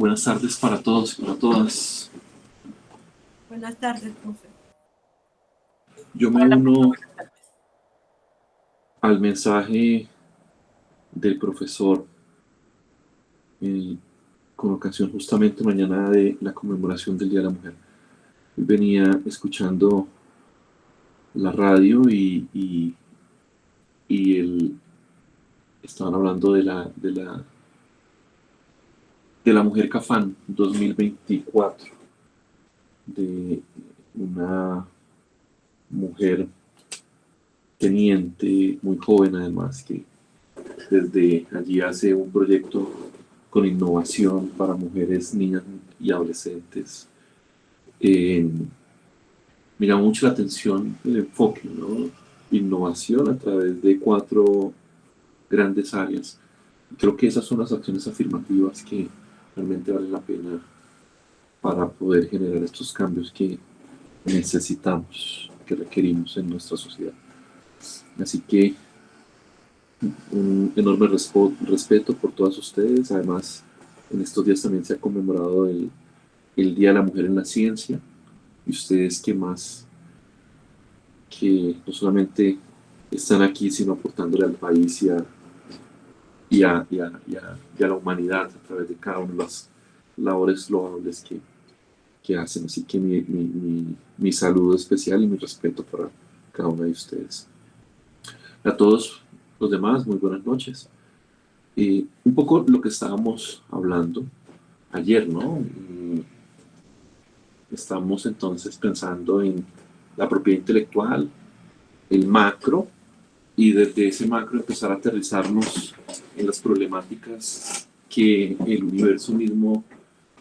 Buenas tardes para todos y para todas. Buenas tardes, profe. Yo me uno al mensaje del profesor con ocasión justamente mañana de la conmemoración del Día de la Mujer. Hoy venía escuchando la radio y estaban hablando de la mujer Cafán 2024, de una mujer teniente muy joven además, que desde allí hace un proyecto con innovación para mujeres, niñas y adolescentes. Me llama mucho la atención el enfoque, ¿no? Innovación a través de 4 grandes áreas. Creo que esas son las acciones afirmativas que realmente valen la pena para poder generar estos cambios que necesitamos, que requerimos en nuestra sociedad. Así que un enorme respeto por todas ustedes. Además, en estos días también se ha conmemorado el Día de la Mujer en la Ciencia. Y ustedes que más, que no solamente están aquí, sino aportándole al país y a la humanidad a través de cada una de las labores loables que hacen. Así que mi saludo especial y mi respeto para cada una de ustedes. A todos los demás, muy buenas noches. Un poco lo que estábamos hablando ayer, ¿no? Estamos entonces pensando en la propiedad intelectual, el macro, y desde ese macro empezar a aterrizarnos en las problemáticas que el universo mismo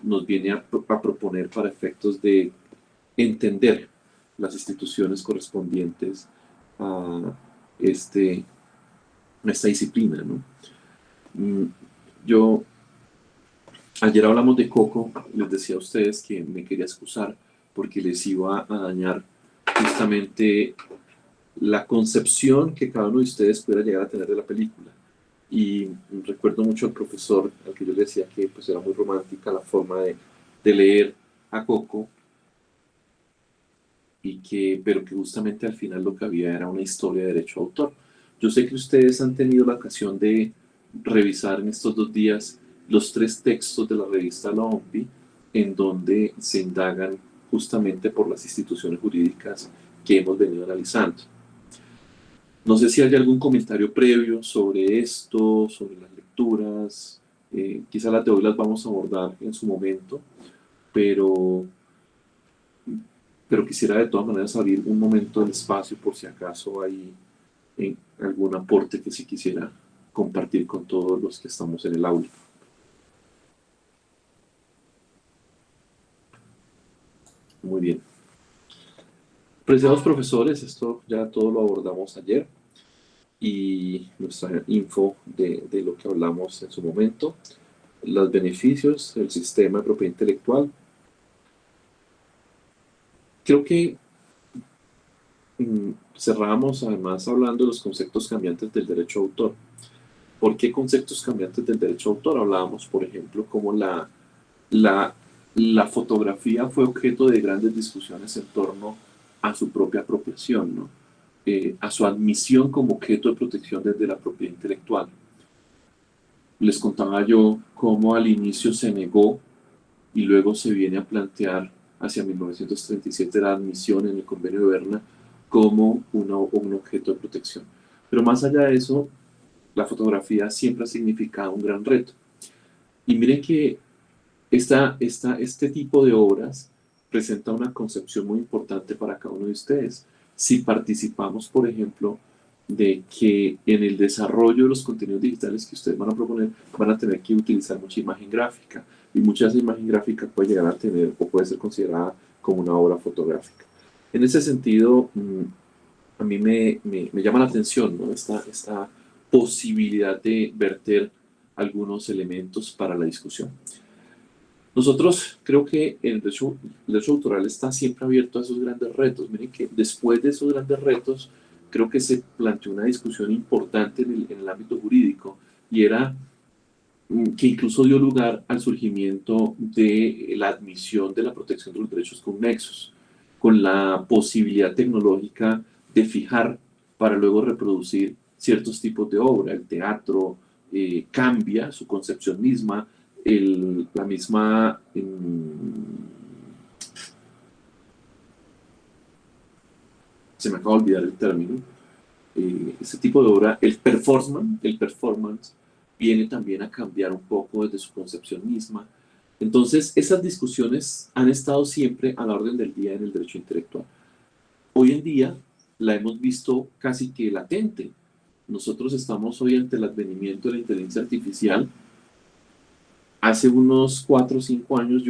nos viene a proponer para efectos de entender las instituciones correspondientes a esta disciplina, ¿no? Ayer hablamos de Coco, les decía a ustedes que me quería excusar porque les iba a dañar justamente la concepción que cada uno de ustedes pudiera llegar a tener de la película. Y recuerdo mucho al profesor al que yo le decía que pues, era muy romántica la forma de leer a Coco, pero que justamente al final lo que había era una historia de derecho a autor. Yo sé que ustedes han tenido la ocasión de revisar en estos 2 días los 3 textos de la revista La OMPI, en donde se indagan justamente por las instituciones jurídicas que hemos venido analizando. No sé si hay algún comentario previo sobre esto, sobre las lecturas. Quizá las de hoy las vamos a abordar en su momento, pero quisiera de todas maneras abrir un momento del espacio por si acaso hay algún aporte que sí quisiera compartir con todos los que estamos en el aula. Muy bien. Apreciados profesores, esto ya todo lo abordamos ayer y nuestra info de lo que hablamos en su momento, los beneficios del sistema de propiedad intelectual. Creo que cerramos además hablando de los conceptos cambiantes del derecho a autor. ¿Por qué conceptos cambiantes del derecho a autor? Hablábamos, por ejemplo, cómo la fotografía fue objeto de grandes discusiones en torno a su propia apropiación, ¿no? A su admisión como objeto de protección desde la propiedad intelectual. Les contaba yo cómo al inicio se negó y luego se viene a plantear hacia 1937 la admisión en el Convenio de Berna como un objeto de protección. Pero más allá de eso, la fotografía siempre ha significado un gran reto. Y miren que este tipo de obras presenta una concepción muy importante para cada uno de ustedes. Si participamos, por ejemplo, de que en el desarrollo de los contenidos digitales que ustedes van a proponer, van a tener que utilizar mucha imagen gráfica, y mucha de esa imagen gráfica puede llegar a tener o puede ser considerada como una obra fotográfica. En ese sentido, a mí me llama la atención, ¿no? esta posibilidad de verter algunos elementos para la discusión. Nosotros creo que el derecho autoral está siempre abierto a esos grandes retos. Miren que después de esos grandes retos, creo que se planteó una discusión importante en el ámbito jurídico, y era que incluso dio lugar al surgimiento de la admisión de la protección de los derechos con nexos, con la posibilidad tecnológica de fijar para luego reproducir ciertos tipos de obra. El teatro cambia su concepción misma, la misma se me acaba de olvidar el término, ese tipo de obra, el performance viene también a cambiar un poco desde su concepción misma. Entonces, esas discusiones han estado siempre a la orden del día en el derecho intelectual. Hoy en día la hemos visto casi que latente. Nosotros estamos hoy ante el advenimiento de la inteligencia artificial. Hace unos 4 o 5 años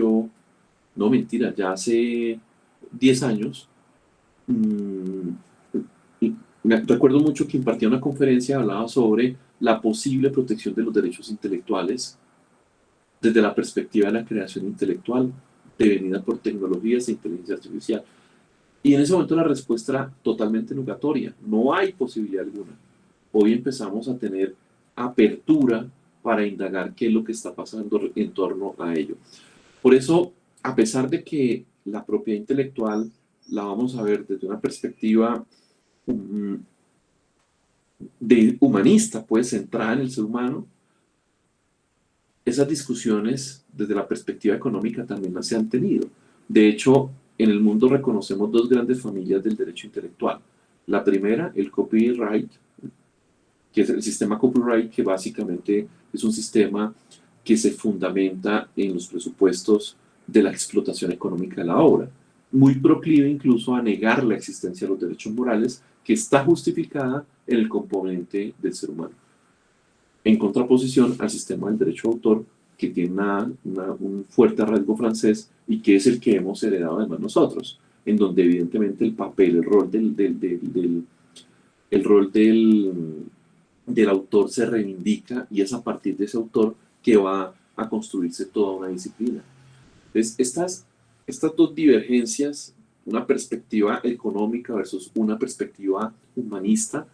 no mentira, ya hace 10 años, recuerdo mucho que impartía una conferencia, hablaba sobre la posible protección de los derechos intelectuales desde la perspectiva de la creación intelectual devenida por tecnologías e inteligencia artificial. Y en ese momento la respuesta era totalmente nugatoria, no hay posibilidad alguna. Hoy empezamos a tener apertura para indagar qué es lo que está pasando en torno a ello. Por eso, a pesar de que la propiedad intelectual la vamos a ver desde una perspectiva de humanista, pues centrada en el ser humano, esas discusiones desde la perspectiva económica también las se han tenido. De hecho, en el mundo reconocemos dos grandes familias del derecho intelectual. La primera, el copyright, que es el sistema copyright, que básicamente es un sistema que se fundamenta en los presupuestos de la explotación económica de la obra, muy proclive incluso a negar la existencia de los derechos morales, que está justificada en el componente del ser humano, en contraposición al sistema del derecho de autor, que tiene un fuerte rasgo francés y que es el que hemos heredado además nosotros, en donde evidentemente el papel, el rol del autor se reivindica, y es a partir de ese autor que va a construirse toda una disciplina. Entonces, estas dos divergencias, una perspectiva económica versus una perspectiva humanista,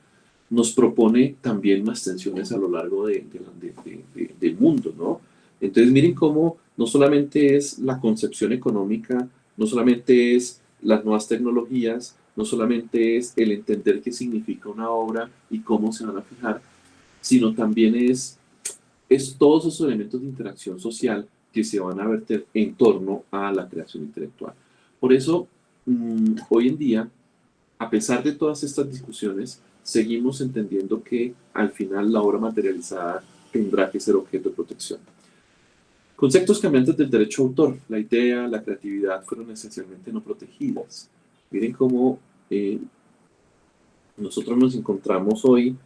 nos propone también más tensiones a lo largo del mundo, ¿no? Entonces miren cómo no solamente es la concepción económica, no solamente es las nuevas tecnologías, no solamente es el entender qué significa una obra y cómo se van a fijar, sino también es todos esos elementos de interacción social que se van a verter en torno a la creación intelectual. Por eso, hoy en día, a pesar de todas estas discusiones, seguimos entendiendo que al final la obra materializada tendrá que ser objeto de protección. Conceptos cambiantes del derecho de autor. La idea, la creatividad fueron esencialmente no protegidas. Miren cómo nosotros nos encontramos hoy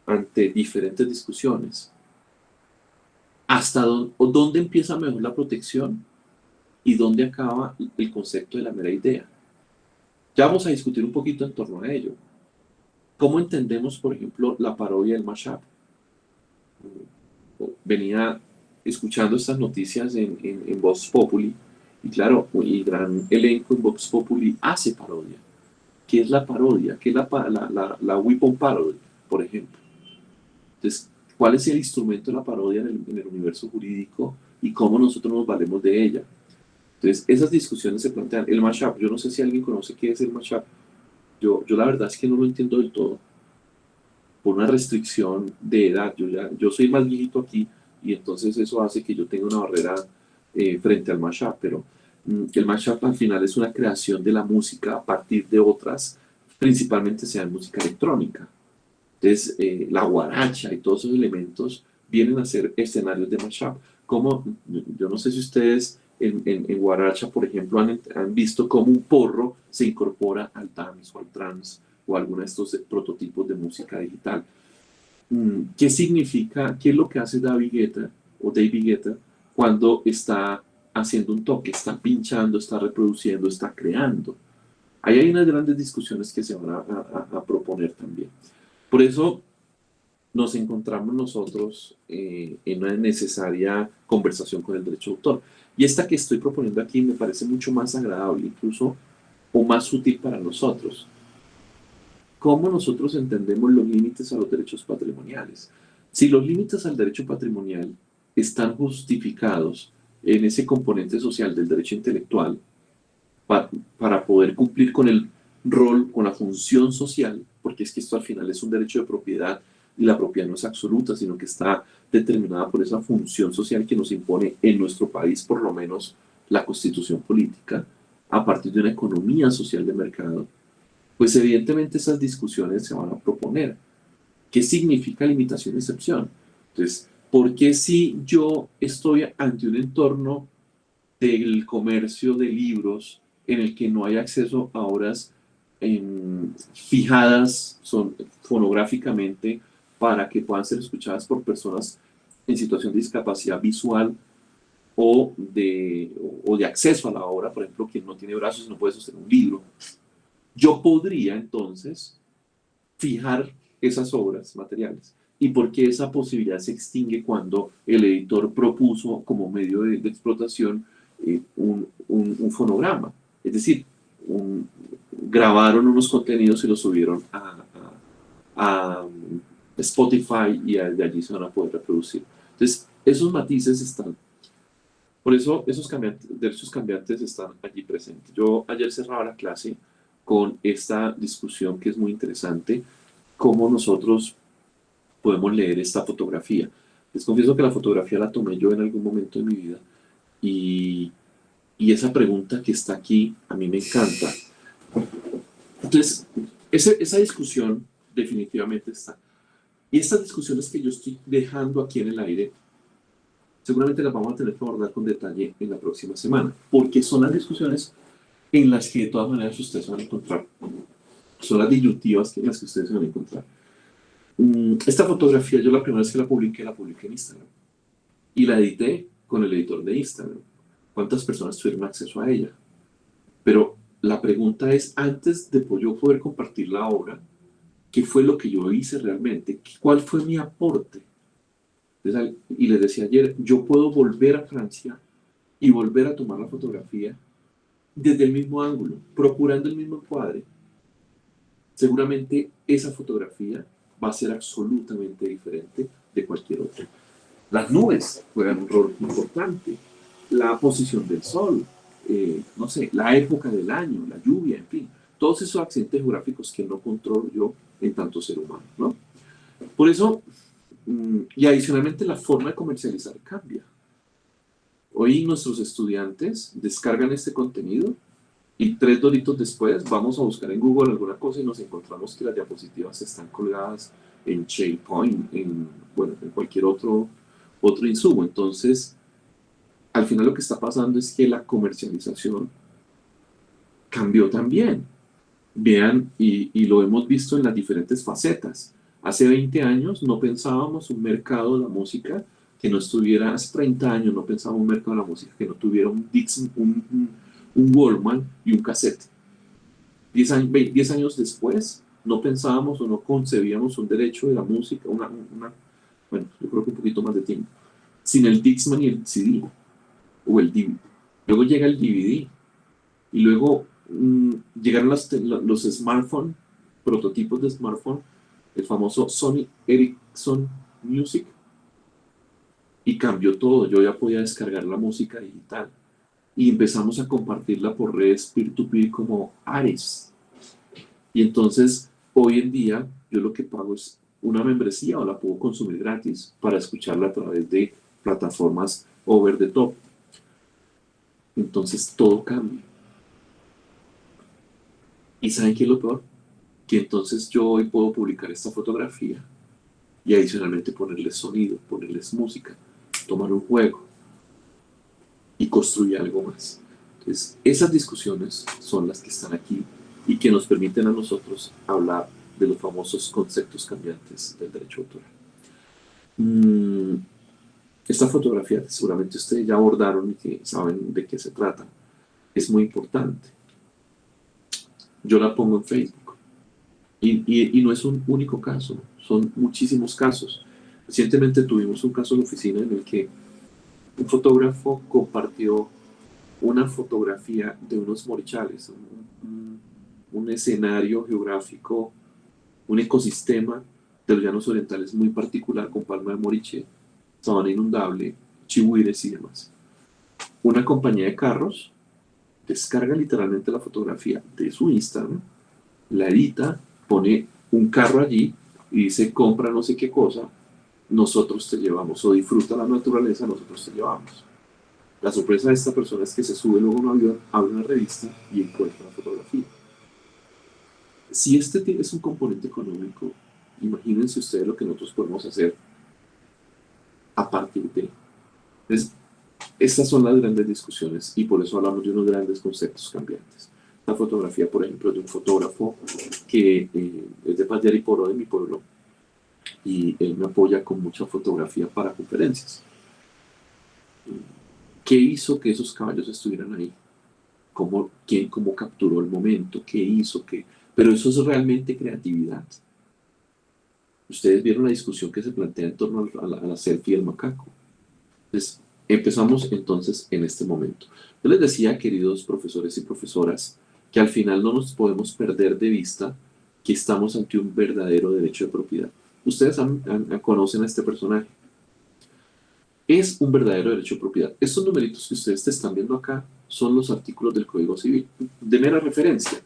ante diferentes discusiones. ¿Hasta dónde empieza mejor la protección y dónde acaba el concepto de la mera idea? Ya vamos a discutir un poquito en torno a ello. ¿Cómo entendemos, por ejemplo, la parodia del mashup? Venía escuchando estas noticias en Vox Populi, y claro, el gran elenco en Vox Populi hace parodia. ¿Qué es la parodia? ¿Qué es la weapon parody, por ejemplo? Entonces, ¿cuál es el instrumento de la parodia en el universo jurídico y cómo nosotros nos valemos de ella? Entonces, esas discusiones se plantean. El mashup, yo no sé si alguien conoce qué es el mashup. Yo la verdad es que no lo entiendo del todo, por una restricción de edad. Yo soy más viejito aquí, y entonces eso hace que yo tenga una barrera frente al mashup, pero el mashup al final es una creación de la música a partir de otras, principalmente sea música electrónica. Entonces, la guaracha y todos esos elementos vienen a ser escenarios de mashup. Como, yo no sé si ustedes en guaracha, por ejemplo, han visto cómo un porro se incorpora al dance o al trance o a alguno de estos prototipos de música digital. ¿Qué significa, qué es lo que hace David Guetta cuando está haciendo un toque, está pinchando, está reproduciendo, está creando? Ahí hay unas grandes discusiones que se van a proponer también. Por eso nos encontramos nosotros en una necesaria conversación con el derecho de autor. Y esta que estoy proponiendo aquí me parece mucho más agradable, incluso, o más útil para nosotros. ¿Cómo nosotros entendemos los límites a los derechos patrimoniales? Si los límites al derecho patrimonial están justificados en ese componente social del derecho intelectual pa- para poder cumplir con el rol, con la función social, porque es que esto al final es un derecho de propiedad y la propiedad no es absoluta, sino que está determinada por esa función social que nos impone en nuestro país, por lo menos la constitución política, a partir de una economía social de mercado, pues evidentemente esas discusiones se van a proponer. ¿Qué significa limitación y excepción? Entonces, ¿por qué si yo estoy ante un entorno del comercio de libros en el que no hay acceso a obras fijadas son, fonográficamente para que puedan ser escuchadas por personas en situación de discapacidad visual o de acceso a la obra, por ejemplo, quien no tiene brazos y no puede sostener un libro? Yo podría entonces fijar esas obras materiales. ¿Y por qué esa posibilidad se extingue cuando el editor propuso como medio de explotación un fonograma? Es decir, grabaron unos contenidos y los subieron a Spotify y de allí se van a poder reproducir. Entonces, esos matices están. Por eso esos derechos cambiantes están allí presentes. Yo ayer cerraba la clase con esta discusión que es muy interesante, cómo nosotros podemos leer esta fotografía. Les confieso que la fotografía la tomé yo en algún momento de mi vida y, y esa pregunta que está aquí a mí me encanta. Entonces, esa discusión definitivamente está. Y estas discusiones que yo estoy dejando aquí en el aire, seguramente las vamos a tener que abordar con detalle en la próxima semana, porque son las discusiones en las que de todas maneras ustedes van a encontrar, son las disyuntivas en las que ustedes se van a encontrar. Esta fotografía yo la primera vez que la publiqué en Instagram y la edité con el editor de Instagram. ¿Cuántas personas tuvieron acceso a ella? Pero la pregunta es, antes de yo poder compartir la obra, ¿qué fue lo que yo hice realmente? ¿Cuál fue mi aporte? Y les decía ayer, yo puedo volver a Francia y volver a tomar la fotografía desde el mismo ángulo, procurando el mismo encuadre. Seguramente esa fotografía va a ser absolutamente diferente de cualquier otra. Las nubes juegan un rol importante, la posición del sol, no sé, la época del año, la lluvia, en fin, todos esos accidentes geográficos que no controlo yo en tanto ser humano, ¿no? Por eso, y adicionalmente la forma de comercializar cambia. Hoy nuestros estudiantes descargan este contenido y 3 doritos después vamos a buscar en Google alguna cosa y nos encontramos que las diapositivas están colgadas en SharePoint, bueno, en cualquier otro insumo. Entonces, al final lo que está pasando es que la comercialización cambió también. Vean, y lo hemos visto en las diferentes facetas. Hace 20 años no pensábamos un mercado de la música que no estuviera, hace 30 años no pensábamos un mercado de la música que no tuviera un Dixon, un Wallman y un cassette. 10 años después no pensábamos o no concebíamos un derecho de la música, bueno, yo creo que un poquito más de tiempo, sin el Dixman y el CD o el DVD. Luego llega el DVD y luego llegaron los smartphones, prototipos de smartphone, el famoso Sony Ericsson Music, y cambió todo. Yo ya podía descargar la música digital y empezamos a compartirla por redes peer-to-peer como Ares. Y entonces, hoy en día, yo lo que pago es una membresía o la puedo consumir gratis para escucharla a través de plataformas over the top. Entonces, todo cambia. ¿Y saben qué es lo peor? Que entonces yo hoy puedo publicar esta fotografía y adicionalmente ponerles sonido, ponerles música, tomar un juego y construir algo más. Entonces, esas discusiones son las que están aquí y que nos permiten a nosotros hablar de los famosos conceptos cambiantes del derecho autoral. Esta fotografía, que seguramente ustedes ya abordaron y que saben de qué se trata, es muy importante. Yo la pongo en Facebook y no es un único caso, son muchísimos casos. Recientemente tuvimos un caso en la oficina en el que un fotógrafo compartió una fotografía de unos morichales, un escenario geográfico, un ecosistema de los llanos orientales muy particular con palma de moriche, Sabana Inundable, Chihuires y demás. Una compañía de carros descarga literalmente la fotografía de su Instagram, la edita, pone un carro allí y dice compra no sé qué cosa, nosotros te llevamos, o disfruta la naturaleza, nosotros te llevamos. La sorpresa de esta persona es que se sube luego a un avión, abre una revista y encuentra la fotografía. Si este es un componente económico, imagínense ustedes lo que nosotros podemos hacer a partir de. Entonces, estas son las grandes discusiones y por eso hablamos de unos grandes conceptos cambiantes. La fotografía, por ejemplo, de un fotógrafo que es de Paz de Ariporo, de mi pueblo, y él me apoya con mucha fotografía para conferencias. ¿Qué hizo que esos caballos estuvieran ahí? ¿Cómo capturó el momento? ¿Qué hizo? Pero eso es realmente creatividad. Ustedes vieron la discusión que se plantea en torno a la selfie del macaco. Entonces, empezamos entonces en este momento. Yo les decía, queridos profesores y profesoras, que al final no nos podemos perder de vista que estamos ante un verdadero derecho de propiedad. Ustedes conocen a este personaje. Es un verdadero derecho de propiedad. Estos numeritos que ustedes están viendo acá son los artículos del Código Civil, de mera referencia.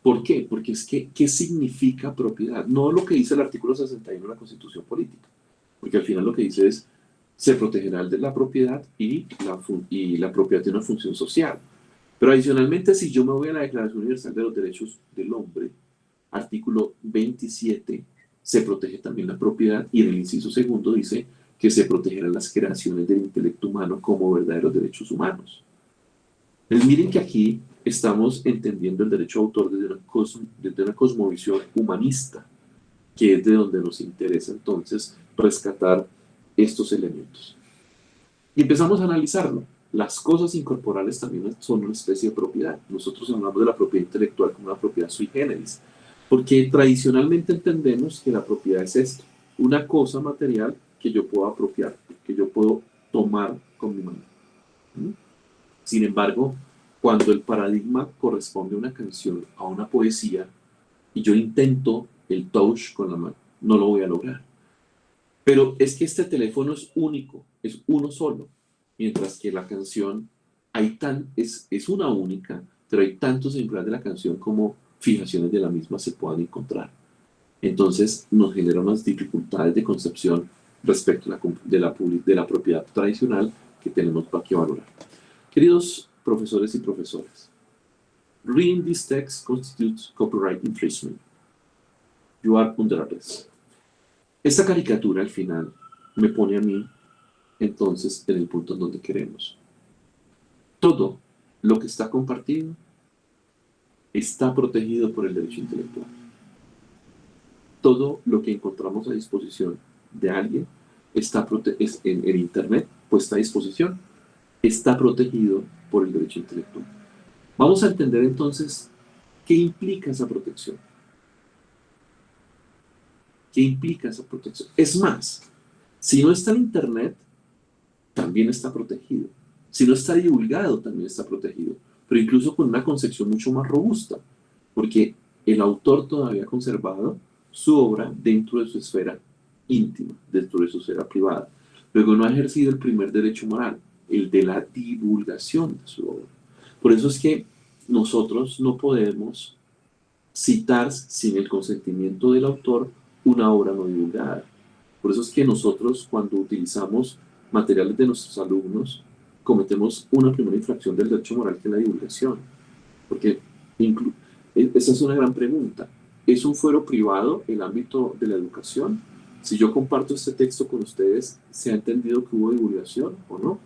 ¿Por qué? Porque es que, ¿qué significa propiedad? No lo que dice el artículo 61 de la Constitución Política, porque al final lo que dice es, se protegerá el de la propiedad y la propiedad tiene una función social. Pero adicionalmente, si yo me voy a la Declaración Universal de los Derechos del Hombre, artículo 27, se protege también la propiedad y en el inciso segundo dice que se protegerán las creaciones del intelecto humano como verdaderos derechos humanos. Entonces, miren que aquí estamos entendiendo el derecho de autor desde una cosmovisión humanista, que es de donde nos interesa entonces rescatar estos elementos. Y empezamos a analizarlo. Las cosas incorporales también son una especie de propiedad. Nosotros hablamos de la propiedad intelectual como una propiedad sui generis, porque tradicionalmente entendemos que la propiedad es esto, una cosa material que yo puedo apropiar, que yo puedo tomar con mi mano. Sin embargo, cuando el paradigma corresponde a una canción, a una poesía, y yo intento el touch con la mano, no lo voy a lograr. Pero es que este teléfono es único, es uno solo, mientras que la canción es una única, pero hay tantos ejemplares de la canción como fijaciones de la misma se puedan encontrar. Entonces nos genera unas dificultades de concepción respecto de la propiedad tradicional que tenemos para que valorar. Queridos profesores y profesoras, reading this text constitutes copyright infringement. You are under arrest. Esta caricatura al final me pone a mí entonces en el punto en donde queremos. Todo lo que está compartido está protegido por el derecho intelectual. Todo lo que encontramos a disposición de alguien en Internet, puesta a disposición, está protegido por el derecho intelectual. Vamos a entender entonces qué implica esa protección. ¿Qué implica esa protección? Es más, si no está en Internet, también está protegido. Si no está divulgado, también está protegido. Pero incluso con una concepción mucho más robusta, porque el autor todavía ha conservado su obra dentro de su esfera íntima, dentro de su esfera privada. Luego no ha ejercido el primer derecho moral, el de la divulgación de su obra. Por eso es que nosotros no podemos citar sin el consentimiento del autor una obra no divulgada. Por eso es que nosotros, cuando utilizamos materiales de nuestros alumnos, cometemos una primera infracción del derecho moral, que es la divulgación. Porque esa es una gran pregunta. ¿Es un fuero privado el ámbito de la educación? Si yo comparto este texto con ustedes, ¿se ha entendido que hubo divulgación o no?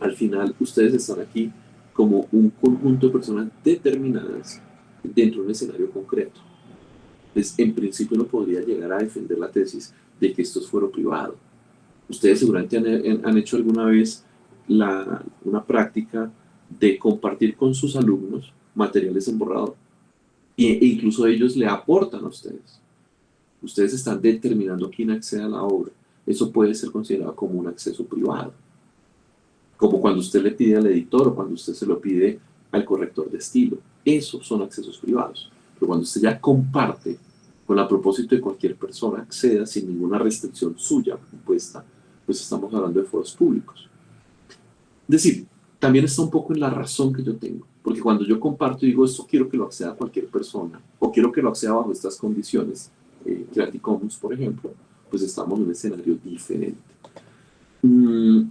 Al final, ustedes están aquí como un conjunto de personas determinadas dentro de un escenario concreto. Entonces, en principio no podría llegar a defender la tesis de que esto es fuero privado. Ustedes seguramente han hecho alguna vez una práctica de compartir con sus alumnos materiales en borrador. E incluso ellos le aportan a ustedes. Ustedes están determinando quién accede a la obra. Eso puede ser considerado como un acceso privado. Como cuando usted le pide al editor o cuando usted se lo pide al corrector de estilo. Esos son accesos privados. Pero cuando usted ya comparte con la propósito de cualquier persona acceda sin ninguna restricción suya impuesta, pues estamos hablando de foros públicos. Es decir, también está un poco en la razón que yo tengo, porque cuando yo comparto y digo esto quiero que lo acceda cualquier persona, o quiero que lo acceda bajo estas condiciones, Creative Commons, por ejemplo, pues estamos en un escenario diferente. En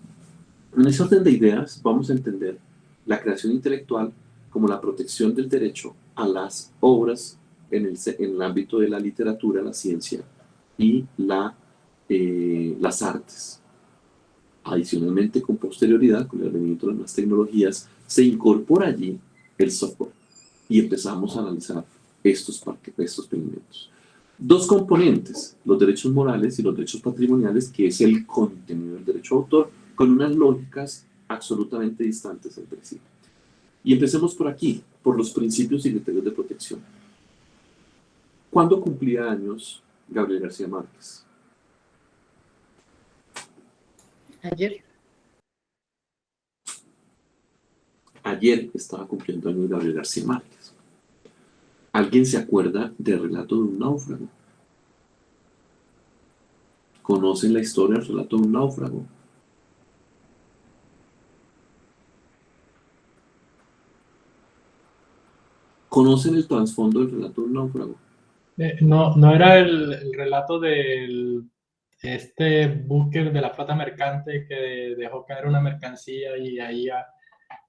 ese orden de ideas vamos a entender la creación intelectual como la protección del derecho a las obras en el ámbito de la literatura, la ciencia y las artes. Adicionalmente, con posterioridad, con el advenimiento de las nuevas tecnologías, se incorpora allí el software y empezamos a analizar estos experimentos. Dos componentes, los derechos morales y los derechos patrimoniales, que es el contenido del derecho de autor, con unas lógicas absolutamente distantes entre sí. Y empecemos por aquí, por los principios y criterios de protección. ¿Cuándo cumplía años Gabriel García Márquez? Ayer. Ayer estaba cumpliendo años Gabriel García Márquez. ¿Alguien se acuerda del relato de un náufrago? ¿Conocen la historia del relato de un náufrago? ¿Conocen el trasfondo del relato de un náufrago? No era el relato del este buque de la flota mercante que dejó caer una mercancía y ahí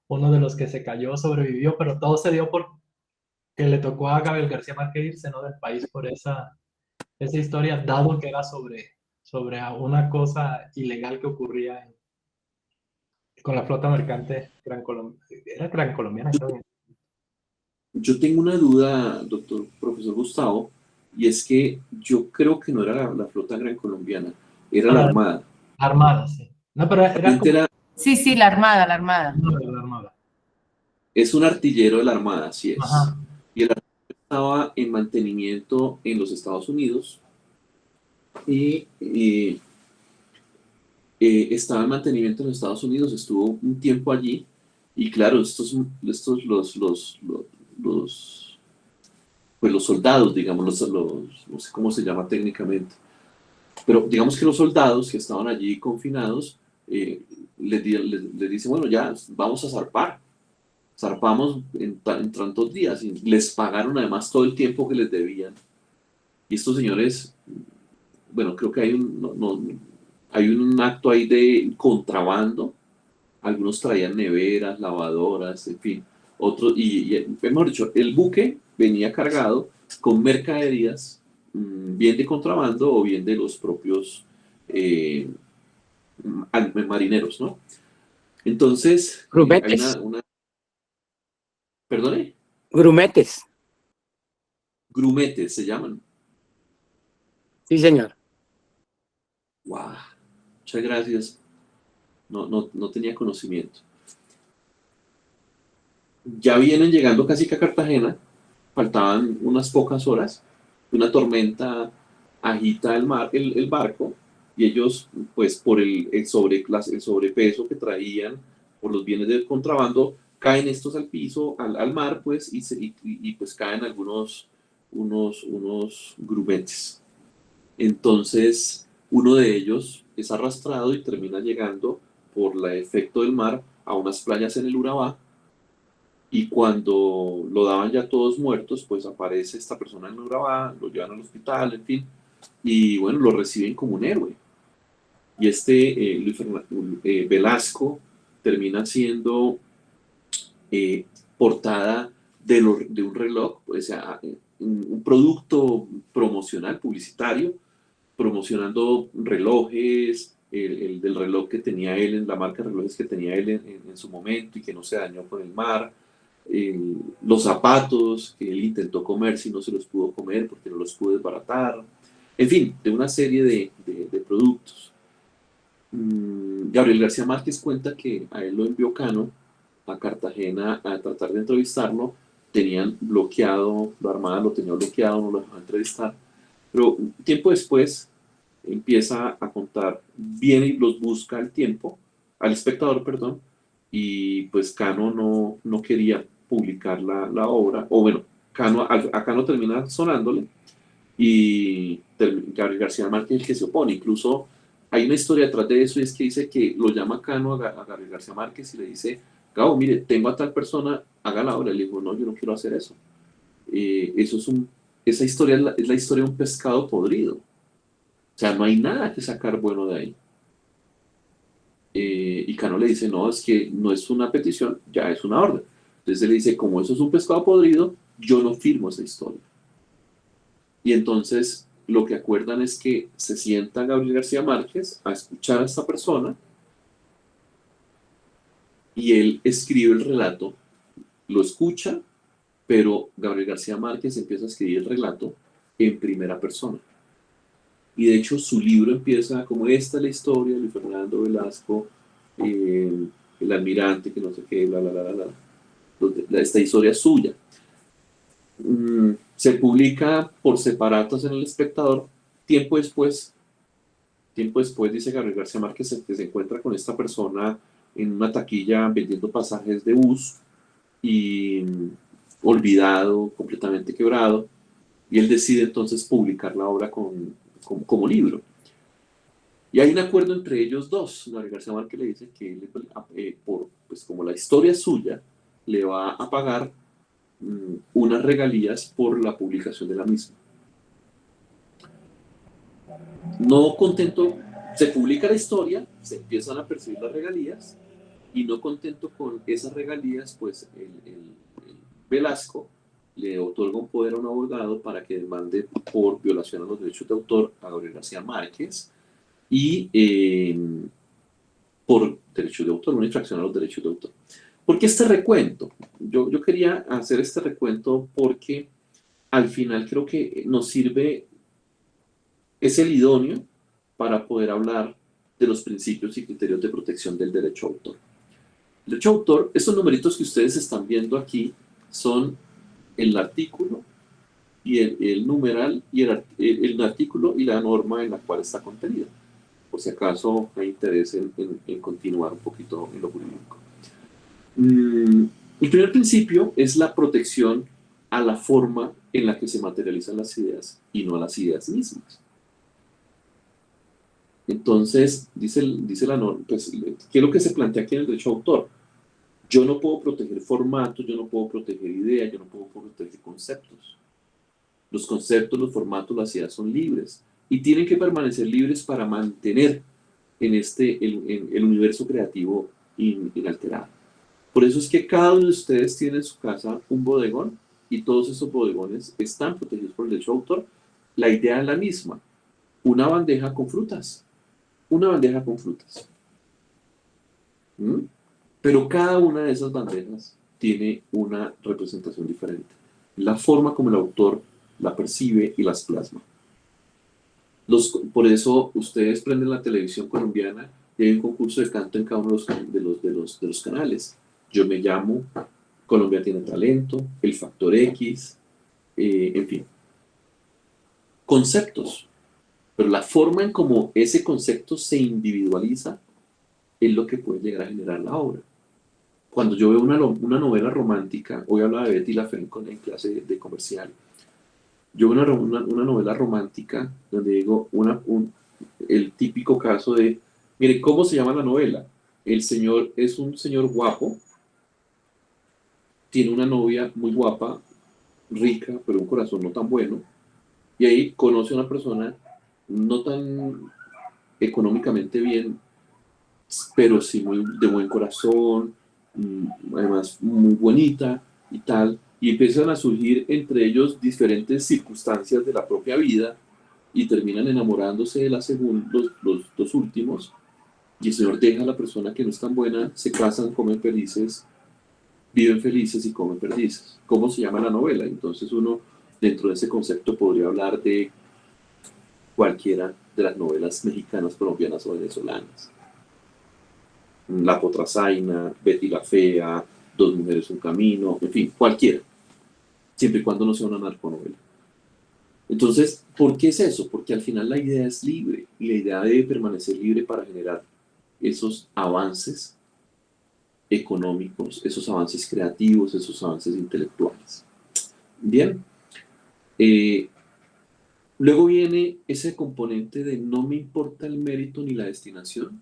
uno de los que se cayó sobrevivió, pero todo se dio porque le tocó a Gabriel García Márquez irse, ¿no?, del país por esa historia, dado que era sobre una cosa ilegal que ocurría con la flota mercante era gran colombiana, creo. Yo tengo una duda, profesor Gustavo, y es que yo creo que no era la flota gran colombiana, era la Armada. Armada, sí. No, pero era como... Sí, la Armada, la Armada. No, la Armada. Es un artillero de la Armada, así es. Ajá. Y el artillero estaba en mantenimiento en los Estados Unidos y estaba en mantenimiento en los Estados Unidos, estuvo un tiempo allí y claro, los soldados, digamos, no sé cómo se llama técnicamente, pero digamos que los soldados que estaban allí confinados les dicen, bueno, ya vamos a zarpar. Zarpamos en tantos días y les pagaron además todo el tiempo que les debían. Y estos señores, bueno, creo que hay un acto ahí de contrabando. Algunos traían neveras, lavadoras, en fin. Otros, mejor dicho, el buque venía cargado con mercaderías, bien de contrabando o bien de los propios marineros, ¿no? Entonces, Grumetes. ¿Perdone? Grumetes. Grumetes se llaman. Sí, señor. Wow, muchas gracias. No tenía conocimiento. Ya vienen llegando casi que a Cartagena, faltaban unas pocas horas, una tormenta agita el barco y ellos, pues por el sobrepeso que traían, por los bienes de contrabando, caen estos al piso, al mar, pues, y pues caen unos grumetes. Entonces, uno de ellos es arrastrado y termina llegando por el efecto del mar a unas playas en el Urabá, y cuando lo daban ya todos muertos, pues aparece esta persona en el Urabá, lo llevan al hospital, en fin, y bueno, lo reciben como un héroe. Y Velasco termina siendo portada de un reloj, pues, un producto promocional, publicitario, promocionando relojes, el del reloj que tenía él, la marca de relojes que tenía él en su momento y que no se dañó con el mar, los zapatos que él intentó comer si no se los pudo comer porque no los pudo desbaratar, en fin, de una serie de productos. Gabriel García Márquez cuenta que a él lo envió Cano a Cartagena a tratar de entrevistarlo, tenían bloqueado, la Armada lo tenía bloqueado, no lo dejaba entrevistar, pero tiempo después empieza a contar, viene y los busca al espectador, perdón, y pues Cano no quería publicar la obra, o bueno, a Cano termina sonándole, y Gabriel García Márquez es el que se opone. Incluso hay una historia detrás de eso, y es que dice que lo llama Cano a Gabriel García Márquez y le dice: Gabo, mire, tengo a tal persona, haga la obra. Le dijo: no, yo no quiero hacer eso. Esa historia es la historia de un pescado podrido. O sea, no hay nada que sacar bueno de ahí. Y Cano le dice: no, es que no es una petición, ya es una orden. Entonces él le dice: como eso es un pescado podrido, yo no firmo esa historia. Y entonces lo que acuerdan es que se sienta Gabriel García Márquez a escuchar a esta persona, y él escribe el relato, lo escucha, pero Gabriel García Márquez empieza a escribir el relato en primera persona. Y de hecho su libro empieza como: esta es la historia de Luis Fernando Velasco, el almirante, que no sé qué, bla, bla, bla, bla, bla. Esta historia es suya. Se publica por separatos en El Espectador. Tiempo después, dice Gabriel García Márquez, que se encuentra con esta persona en una taquilla vendiendo pasajes de bus, y olvidado, completamente quebrado, y él decide entonces publicar la obra como libro. Y hay un acuerdo entre ellos dos. Gabriel García Márquez le dice que él, pues como la historia es suya, le va a pagar unas regalías por la publicación de la misma. No contento, se publica la historia, se empiezan a percibir las regalías, y no contento con esas regalías, pues el Velasco le otorga un poder a un abogado para que demande por violación a los derechos de autor a Gabriel García Márquez, y por derechos de autor, una infracción a los derechos de autor. ¿Por qué este recuento? Yo quería hacer este recuento porque al final creo que nos sirve, es el idóneo para poder hablar de los principios y criterios de protección del derecho a autor. El derecho a autor, estos numeritos que ustedes están viendo aquí, son el artículo y el numeral, y el artículo y la norma en la cual está contenida, por si acaso hay interés en continuar un poquito en lo jurídico. El primer principio es la protección a la forma en la que se materializan las ideas y no a las ideas mismas. Entonces, dice la norma, pues, ¿qué es lo que se plantea aquí en el derecho a autor? Yo no puedo proteger formatos, yo no puedo proteger ideas, yo no puedo proteger conceptos. Los conceptos, los formatos, las ideas son libres y tienen que permanecer libres para mantener en el universo creativo inalterado. Por eso es que cada uno de ustedes tiene en su casa un bodegón, y todos esos bodegones están protegidos por el derecho de autor. La idea es la misma: una bandeja con frutas. Una bandeja con frutas. Pero cada una de esas bandejas tiene una representación diferente. La forma como el autor la percibe y las plasma. Por eso ustedes prenden la televisión colombiana y hay un concurso de canto en cada uno de los canales. Yo me llamo, Colombia tiene talento, El Factor X, en fin. Conceptos. Pero la forma en cómo ese concepto se individualiza es lo que puede llegar a generar la obra. Cuando yo veo una novela romántica, hoy hablaba de Betty la Fea en clase de comercial, yo veo una novela romántica donde digo, el típico caso de, mire, ¿cómo se llama la novela? El señor es un señor guapo, tiene una novia muy guapa, rica, pero un corazón no tan bueno, y ahí conoce a una persona no tan económicamente bien, pero sí de buen corazón, además muy bonita y tal, y empiezan a surgir entre ellos diferentes circunstancias de la propia vida, y terminan enamorándose de los dos últimos, y el señor deja a la persona que no es tan buena, se casan, comen felices, viven felices y comen perdices. ¿Cómo se llama la novela? Entonces uno, dentro de ese concepto, podría hablar de cualquiera de las novelas mexicanas, colombianas o venezolanas. La Potrasaina, Betty la Fea, Dos mujeres, un camino, en fin, cualquiera, siempre y cuando no sea una narconovela. Entonces, ¿por qué es eso? Porque al final la idea es libre, y la idea debe permanecer libre para generar esos avances económicos, esos avances creativos, esos avances intelectuales. Bien, Luego viene ese componente de no me importa el mérito ni la destinación,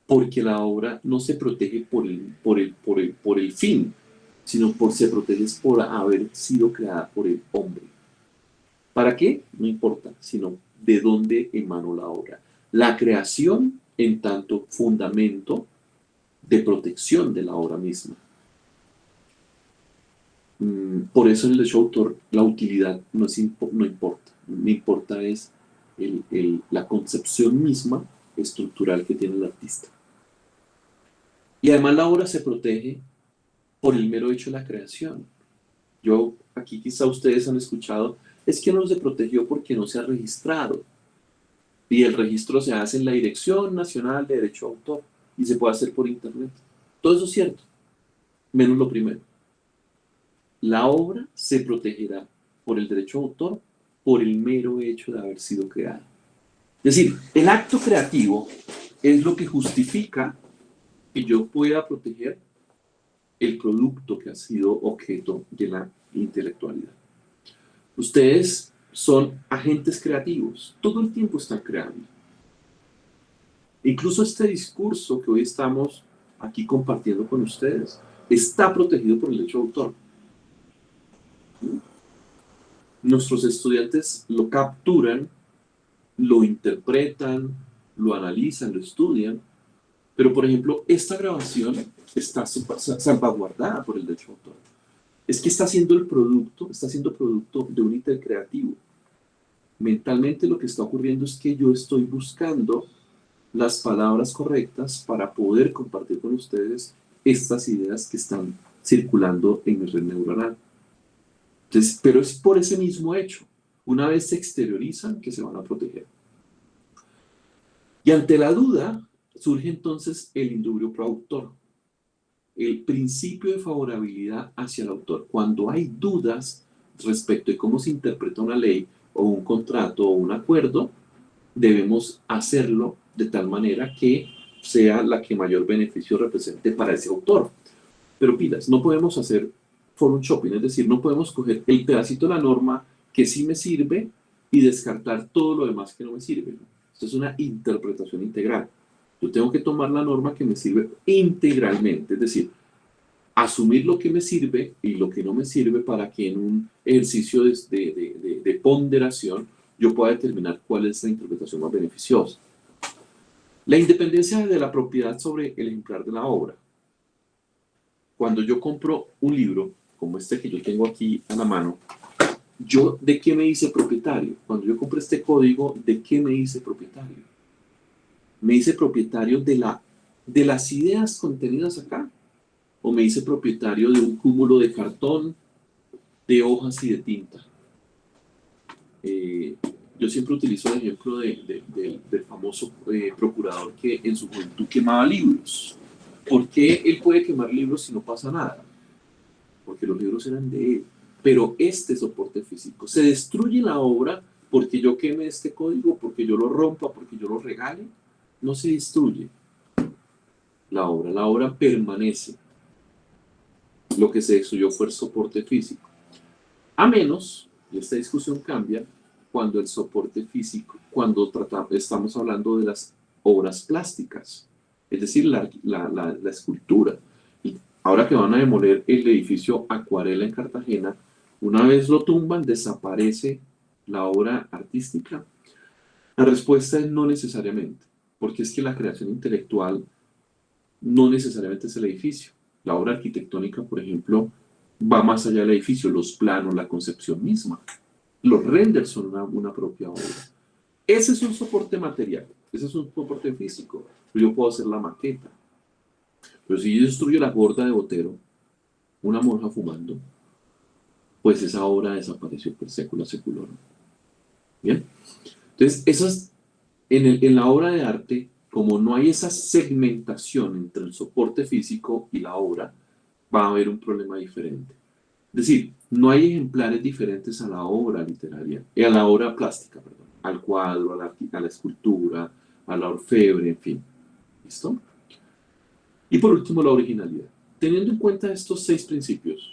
porque la obra no se protege por el fin, sino se protege por haber sido creada por el hombre. ¿Para qué? No importa, sino de dónde emanó la obra. La creación en tanto fundamento de protección de la obra misma. Por eso en el derecho de autor la utilidad no importa. No importa es la concepción misma estructural que tiene el artista. Y además la obra se protege por el mero hecho de la creación. Aquí quizá ustedes han escuchado, es que no se protegió porque no se ha registrado. Y el registro se hace en la Dirección Nacional de Derecho de Autor y se puede hacer por internet. Todo eso es cierto, menos lo primero. La obra se protegerá por el derecho de autor por el mero hecho de haber sido creada. Es decir, el acto creativo es lo que justifica que yo pueda proteger el producto que ha sido objeto de la intelectualidad. Ustedes son agentes creativos, todo el tiempo están creando. Incluso este discurso que hoy estamos aquí compartiendo con ustedes está protegido por el derecho de autor. Nuestros estudiantes lo capturan, lo interpretan, lo analizan, lo estudian, pero por ejemplo, esta grabación está salvaguardada por el derecho de autor. Es que está siendo producto de un íter creativo. Mentalmente lo que está ocurriendo es que yo estoy buscando las palabras correctas para poder compartir con ustedes estas ideas que están circulando en mi red neuronal. Entonces, pero es por ese mismo hecho. Una vez se exteriorizan, que se van a proteger. Y ante la duda, surge entonces el indubio pro autor. El principio de favorabilidad hacia el autor. Cuando hay dudas respecto de cómo se interpreta una ley o un contrato o un acuerdo, debemos hacerlo de tal manera que sea la que mayor beneficio represente para ese autor. Pero pilas, no podemos hacer forum shopping, es decir, no podemos coger el pedacito de la norma que sí me sirve y descartar todo lo demás que no me sirve. Esto es una interpretación integral. Yo tengo que tomar la norma que me sirve integralmente, es decir, asumir lo que me sirve y lo que no me sirve para que en un ejercicio de ponderación yo pueda determinar cuál es la interpretación más beneficiosa. La independencia de la propiedad sobre el ejemplar de la obra. Cuando yo compro un libro, como este que yo tengo aquí a la mano, ¿yo de qué me hice propietario? Cuando yo compré este código, ¿de qué me hice propietario? ¿Me hice propietario de las ideas contenidas acá? ¿O me hice propietario de un cúmulo de cartón, de hojas y de tinta? Yo siempre utilizo el ejemplo del famoso procurador que en su juventud quemaba libros. ¿Por qué él puede quemar libros si no pasa nada? Porque los libros eran de él. Pero este soporte físico, se destruye la obra porque yo queme este código, porque yo lo rompa, porque yo lo regale. No se destruye la obra permanece. Lo que se destruyó fue el soporte físico. A menos, y esta discusión cambia, cuando el soporte físico, cuando estamos hablando de las obras plásticas, es decir, la escultura. Y ahora que van a demoler el edificio Acuarela en Cartagena, una vez lo tumban, desaparece la obra artística. La respuesta es no necesariamente, porque es que la creación intelectual no necesariamente es el edificio. La obra arquitectónica, por ejemplo, va más allá del edificio, los planos, la concepción misma. Los renders son una propia obra. Ese es un soporte material, ese es un soporte físico. Yo puedo hacer la maqueta. Pero si yo destruyo la gorda de Botero, una monja fumando, pues esa obra desapareció por sécula seculorum. ¿Bien? Entonces, eso es, en la obra de arte, como no hay esa segmentación entre el soporte físico y la obra, va a haber un problema diferente. Es decir, no hay ejemplares diferentes a la obra literaria, a la obra plástica, perdón, al cuadro, a la escultura, a la orfebre, en fin. ¿Listo? Y por último, la originalidad. Teniendo en cuenta estos 6 principios,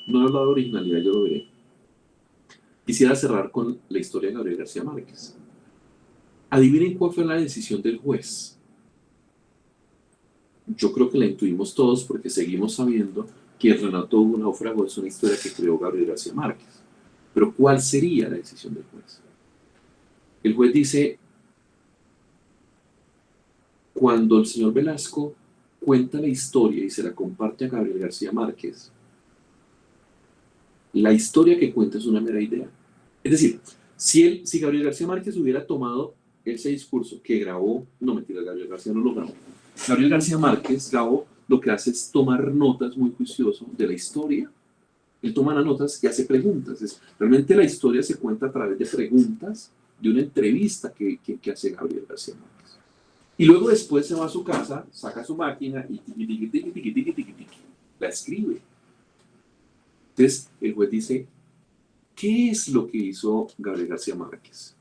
no he hablado de originalidad, yo lo veré. Quisiera cerrar con la historia de Gabriel García Márquez. Adivinen cuál fue la decisión del juez. Yo creo que la intuimos todos porque seguimos sabiendo que el Renato Hugo Náufrago es una historia que creó Gabriel García Márquez. Pero ¿cuál sería la decisión del juez? El juez dice, cuando el señor Velasco cuenta la historia y se la comparte a Gabriel García Márquez, la historia que cuenta es una mera idea. Es decir, si Gabriel García Márquez hubiera tomado ese discurso que grabó, no mentira, Gabriel García no lo grabó. Gabriel García Márquez, Gabo, lo que hace es tomar notas muy juicioso de la historia. Él toma las notas y hace preguntas. Realmente la historia se cuenta a través de preguntas de una entrevista que hace Gabriel García Márquez. Y luego después se va a su casa, saca su máquina y la escribe. Entonces el juez dice, ¿qué es lo que hizo Gabriel García Márquez?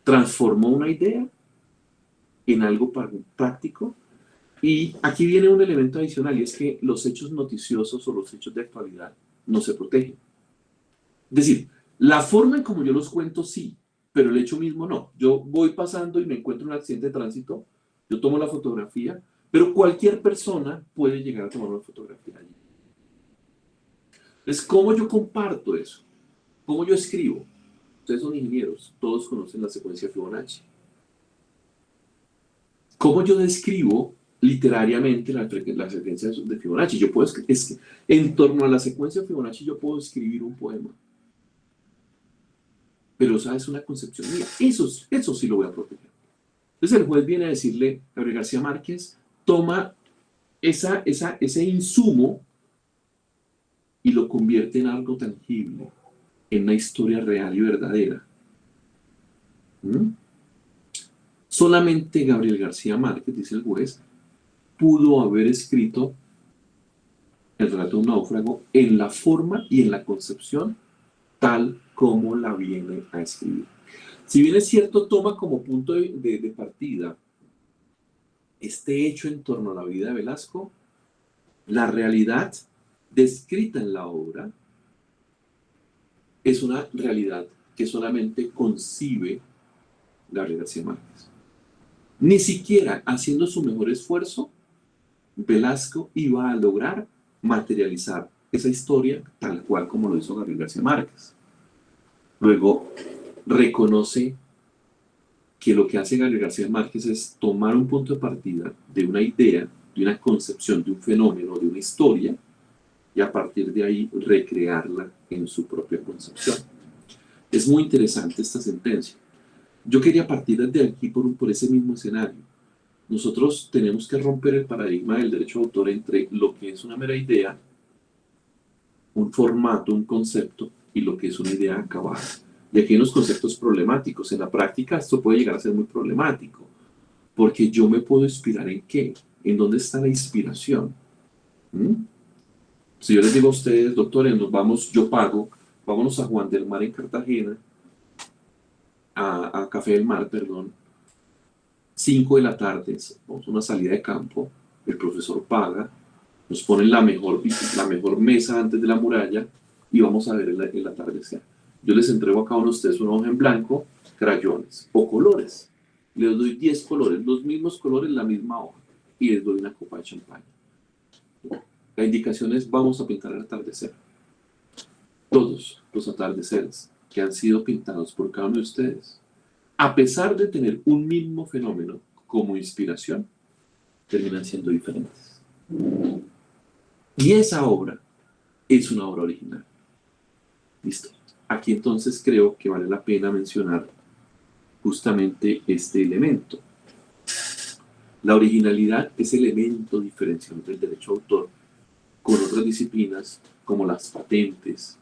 Transformó una idea en algo práctico. Y aquí viene un elemento adicional, y es que los hechos noticiosos o los hechos de actualidad no se protegen. Es decir, la forma en como yo los cuento sí, pero el hecho mismo no. Yo voy pasando y me encuentro un accidente de tránsito, yo tomo la fotografía, pero cualquier persona puede llegar a tomar una fotografía allí. Entonces, ¿cómo yo comparto eso? ¿Cómo yo escribo? Ustedes son ingenieros, todos conocen la secuencia Fibonacci. ¿Cómo yo describo literariamente la secuencia de Fibonacci? Yo puedo en torno a la secuencia Fibonacci yo puedo escribir un poema. Pero esa es una concepción mía. Eso sí lo voy a proteger. Entonces el juez viene a decirle, Gabriel García Márquez, toma ese insumo y lo convierte en algo tangible, en una historia real y verdadera. Solamente Gabriel García Márquez, dice el juez, pudo haber escrito el relato de un náufrago en la forma y en la concepción tal como la viene a escribir. Si bien es cierto, toma como punto de partida este hecho en torno a la vida de Velasco, la realidad descrita en la obra es una realidad que solamente concibe Gabriel García Márquez. Ni siquiera haciendo su mejor esfuerzo, Velasco iba a lograr materializar esa historia tal cual como lo hizo Gabriel García Márquez. Luego, reconoce que lo que hace Gabriel García Márquez es tomar un punto de partida de una idea, de una concepción, de un fenómeno, de una historia, y a partir de ahí recrearla en su propia concepción. Es muy interesante esta sentencia. Yo quería partir desde aquí por ese mismo escenario. Nosotros tenemos que romper el paradigma del derecho de autor entre lo que es una mera idea, un formato, un concepto, y lo que es una idea acabada. Y aquí hay unos conceptos problemáticos. En la práctica esto puede llegar a ser muy problemático, porque yo me puedo inspirar ¿en qué? ¿En dónde está la inspiración? Si yo les digo a ustedes, doctores, nos vamos, yo pago, vámonos a Juan del Mar en Cartagena, a Café del Mar, perdón, 5 de la tarde, vamos a una salida de campo, el profesor paga, nos ponen la mejor mesa antes de la muralla y vamos a ver el atardecer. Yo les entrego a cada uno de ustedes una hoja en blanco, crayones o colores. Les doy 10 colores, los mismos colores, la misma hoja, y les doy una copa de champán. La indicación es, vamos a pintar el atardecer. Todos los atardeceres que han sido pintados por cada uno de ustedes, a pesar de tener un mismo fenómeno como inspiración, terminan siendo diferentes. Y esa obra es una obra original. Listo. Aquí entonces creo que vale la pena mencionar justamente este elemento. La originalidad es elemento diferencial del derecho de autor con otras disciplinas como las patentes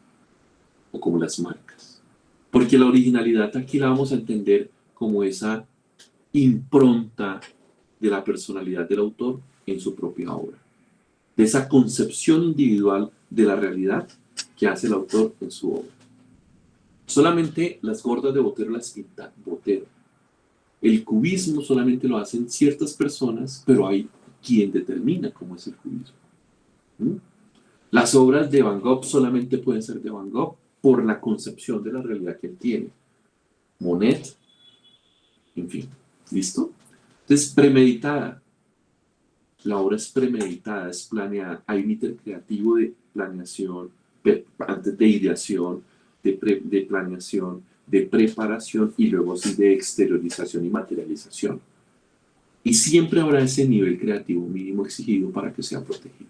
o como las marcas. Porque la originalidad aquí la vamos a entender como esa impronta de la personalidad del autor en su propia obra. De esa concepción individual de la realidad que hace el autor en su obra. Solamente las gordas de Botero las pinta Botero. El cubismo solamente lo hacen ciertas personas, pero hay quien determina cómo es el cubismo. Las obras de Van Gogh solamente pueden ser de Van Gogh por la concepción de la realidad que él tiene. Monet, en fin, ¿listo? Entonces, premeditada. La obra es premeditada, es planeada. Hay un intercreativo de planeación, antes de ideación, de planeación, de preparación y luego sí de exteriorización y materialización. Y siempre habrá ese nivel creativo mínimo exigido para que sea protegido.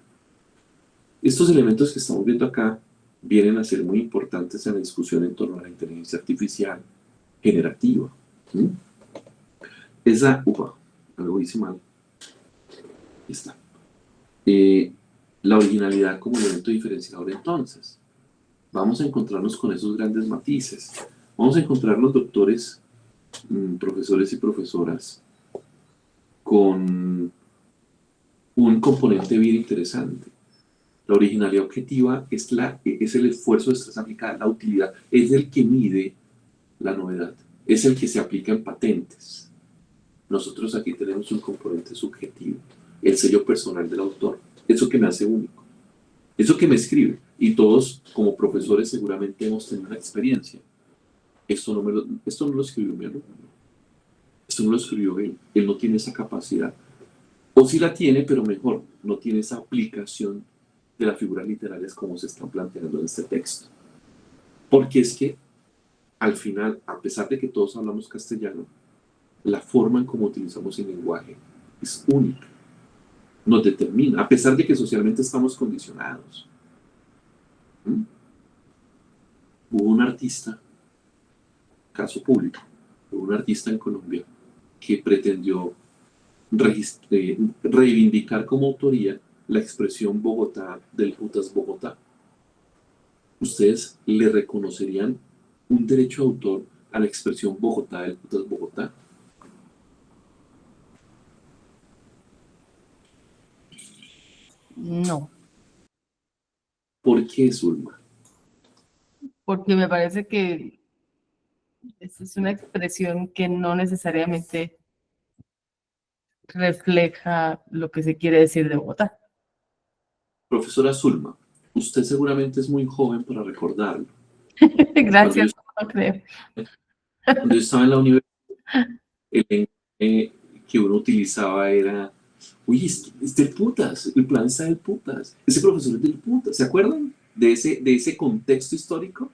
Estos elementos que estamos viendo acá vienen a ser muy importantes en la discusión en torno a la inteligencia artificial generativa. ¿Sí? Algo hice mal. Ahí está. La originalidad como elemento diferenciador entonces. Vamos a encontrarnos con esos grandes matices. Vamos a encontrarnos doctores, profesores y profesoras con un componente bien interesante. La originalidad objetiva es el esfuerzo de destreza aplicada, la utilidad, es el que mide la novedad, es el que se aplica en patentes. Nosotros aquí tenemos un componente subjetivo, el sello personal del autor, eso que me hace único, eso que me escribe, y todos como profesores seguramente hemos tenido una experiencia. Esto no lo escribió mi alumno, esto no lo escribió él no tiene esa capacidad. O sí la tiene, pero mejor, no tiene esa aplicación de las figuras literarias como se están planteando en este texto. Porque es que, al final, a pesar de que todos hablamos castellano, la forma en cómo utilizamos el lenguaje es única. Nos determina, a pesar de que socialmente estamos condicionados. Hubo un artista, caso público, hubo un artista en Colombia que pretendió reivindicar como autoría la expresión Bogotá del putas Bogotá. ¿Ustedes le reconocerían un derecho de autor a la expresión Bogotá del putas Bogotá? No, ¿Por qué, Zulma? porque me parece que es una expresión que no necesariamente refleja lo que se quiere decir de Bogotá. Profesora Zulma, usted seguramente es muy joven para recordarlo. Gracias, no creo. Cuando yo estaba en la universidad, el lenguaje que uno utilizaba era, oye, es del putas, el plan está del putas, ese profesor es del putas, ¿se acuerdan de ese contexto histórico?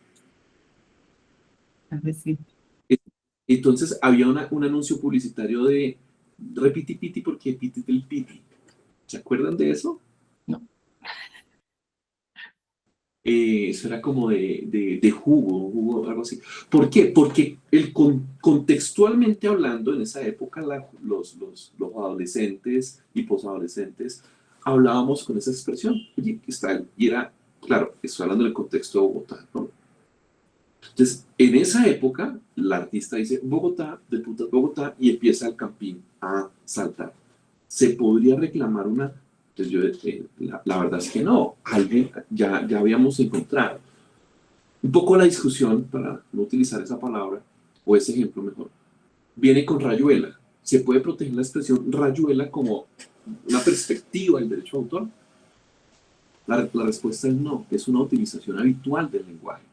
Es decir, Entonces había un anuncio publicitario de repiti piti porque piti del piti. ¿Se acuerdan de eso? no. Eso era como de jugo, algo así. ¿Por qué? Porque contextualmente hablando, en esa época los adolescentes y posadolescentes hablábamos con esa expresión. Oye, y era, claro, estoy hablando del contexto de Bogotá, ¿no? Entonces, en esa época, la artista dice Bogotá, de putas Bogotá, y empieza el campín a saltar. ¿Se podría reclamar una? Pues la verdad es que no, alguien ya habíamos encontrado. Un poco la discusión, para no utilizar esa palabra, o ese ejemplo mejor, viene con rayuela. ¿Se puede proteger la expresión rayuela como una perspectiva del derecho de autor? La respuesta es no, es una utilización habitual del lenguaje.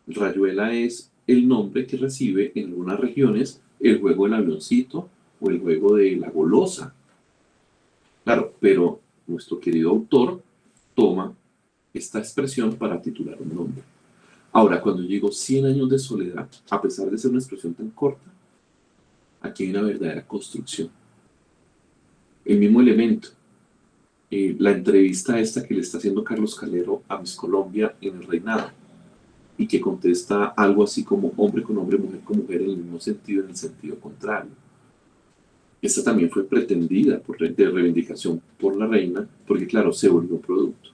Rayuela es el nombre que recibe en algunas regiones el juego del avioncito o el juego de la golosa. Claro, pero nuestro querido autor toma esta expresión para titular un nombre. Ahora, cuando yo digo 100 años de soledad, a pesar de ser una expresión tan corta, aquí hay una verdadera construcción. El mismo elemento, la entrevista esta que le está haciendo Carlos Calero a Miss Colombia en el reinado, y que contesta algo así como hombre con hombre, mujer con mujer, en el mismo sentido, en el sentido contrario. Esta también fue pretendida de reivindicación por la reina, porque claro, se volvió un producto.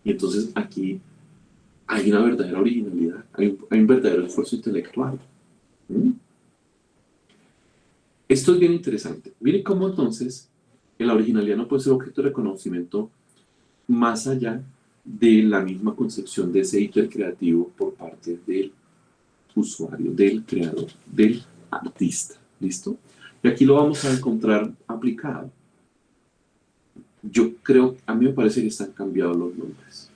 Y entonces aquí hay una verdadera originalidad, hay un verdadero esfuerzo intelectual. Esto es bien interesante. Miren cómo entonces la originalidad no puede ser objeto de reconocimiento más allá de la misma concepción de ese íter creativo por parte del usuario, del creador, del artista. ¿Listo? Y aquí lo vamos a encontrar aplicado. Yo creo, a mí me parece que están cambiados los nombres,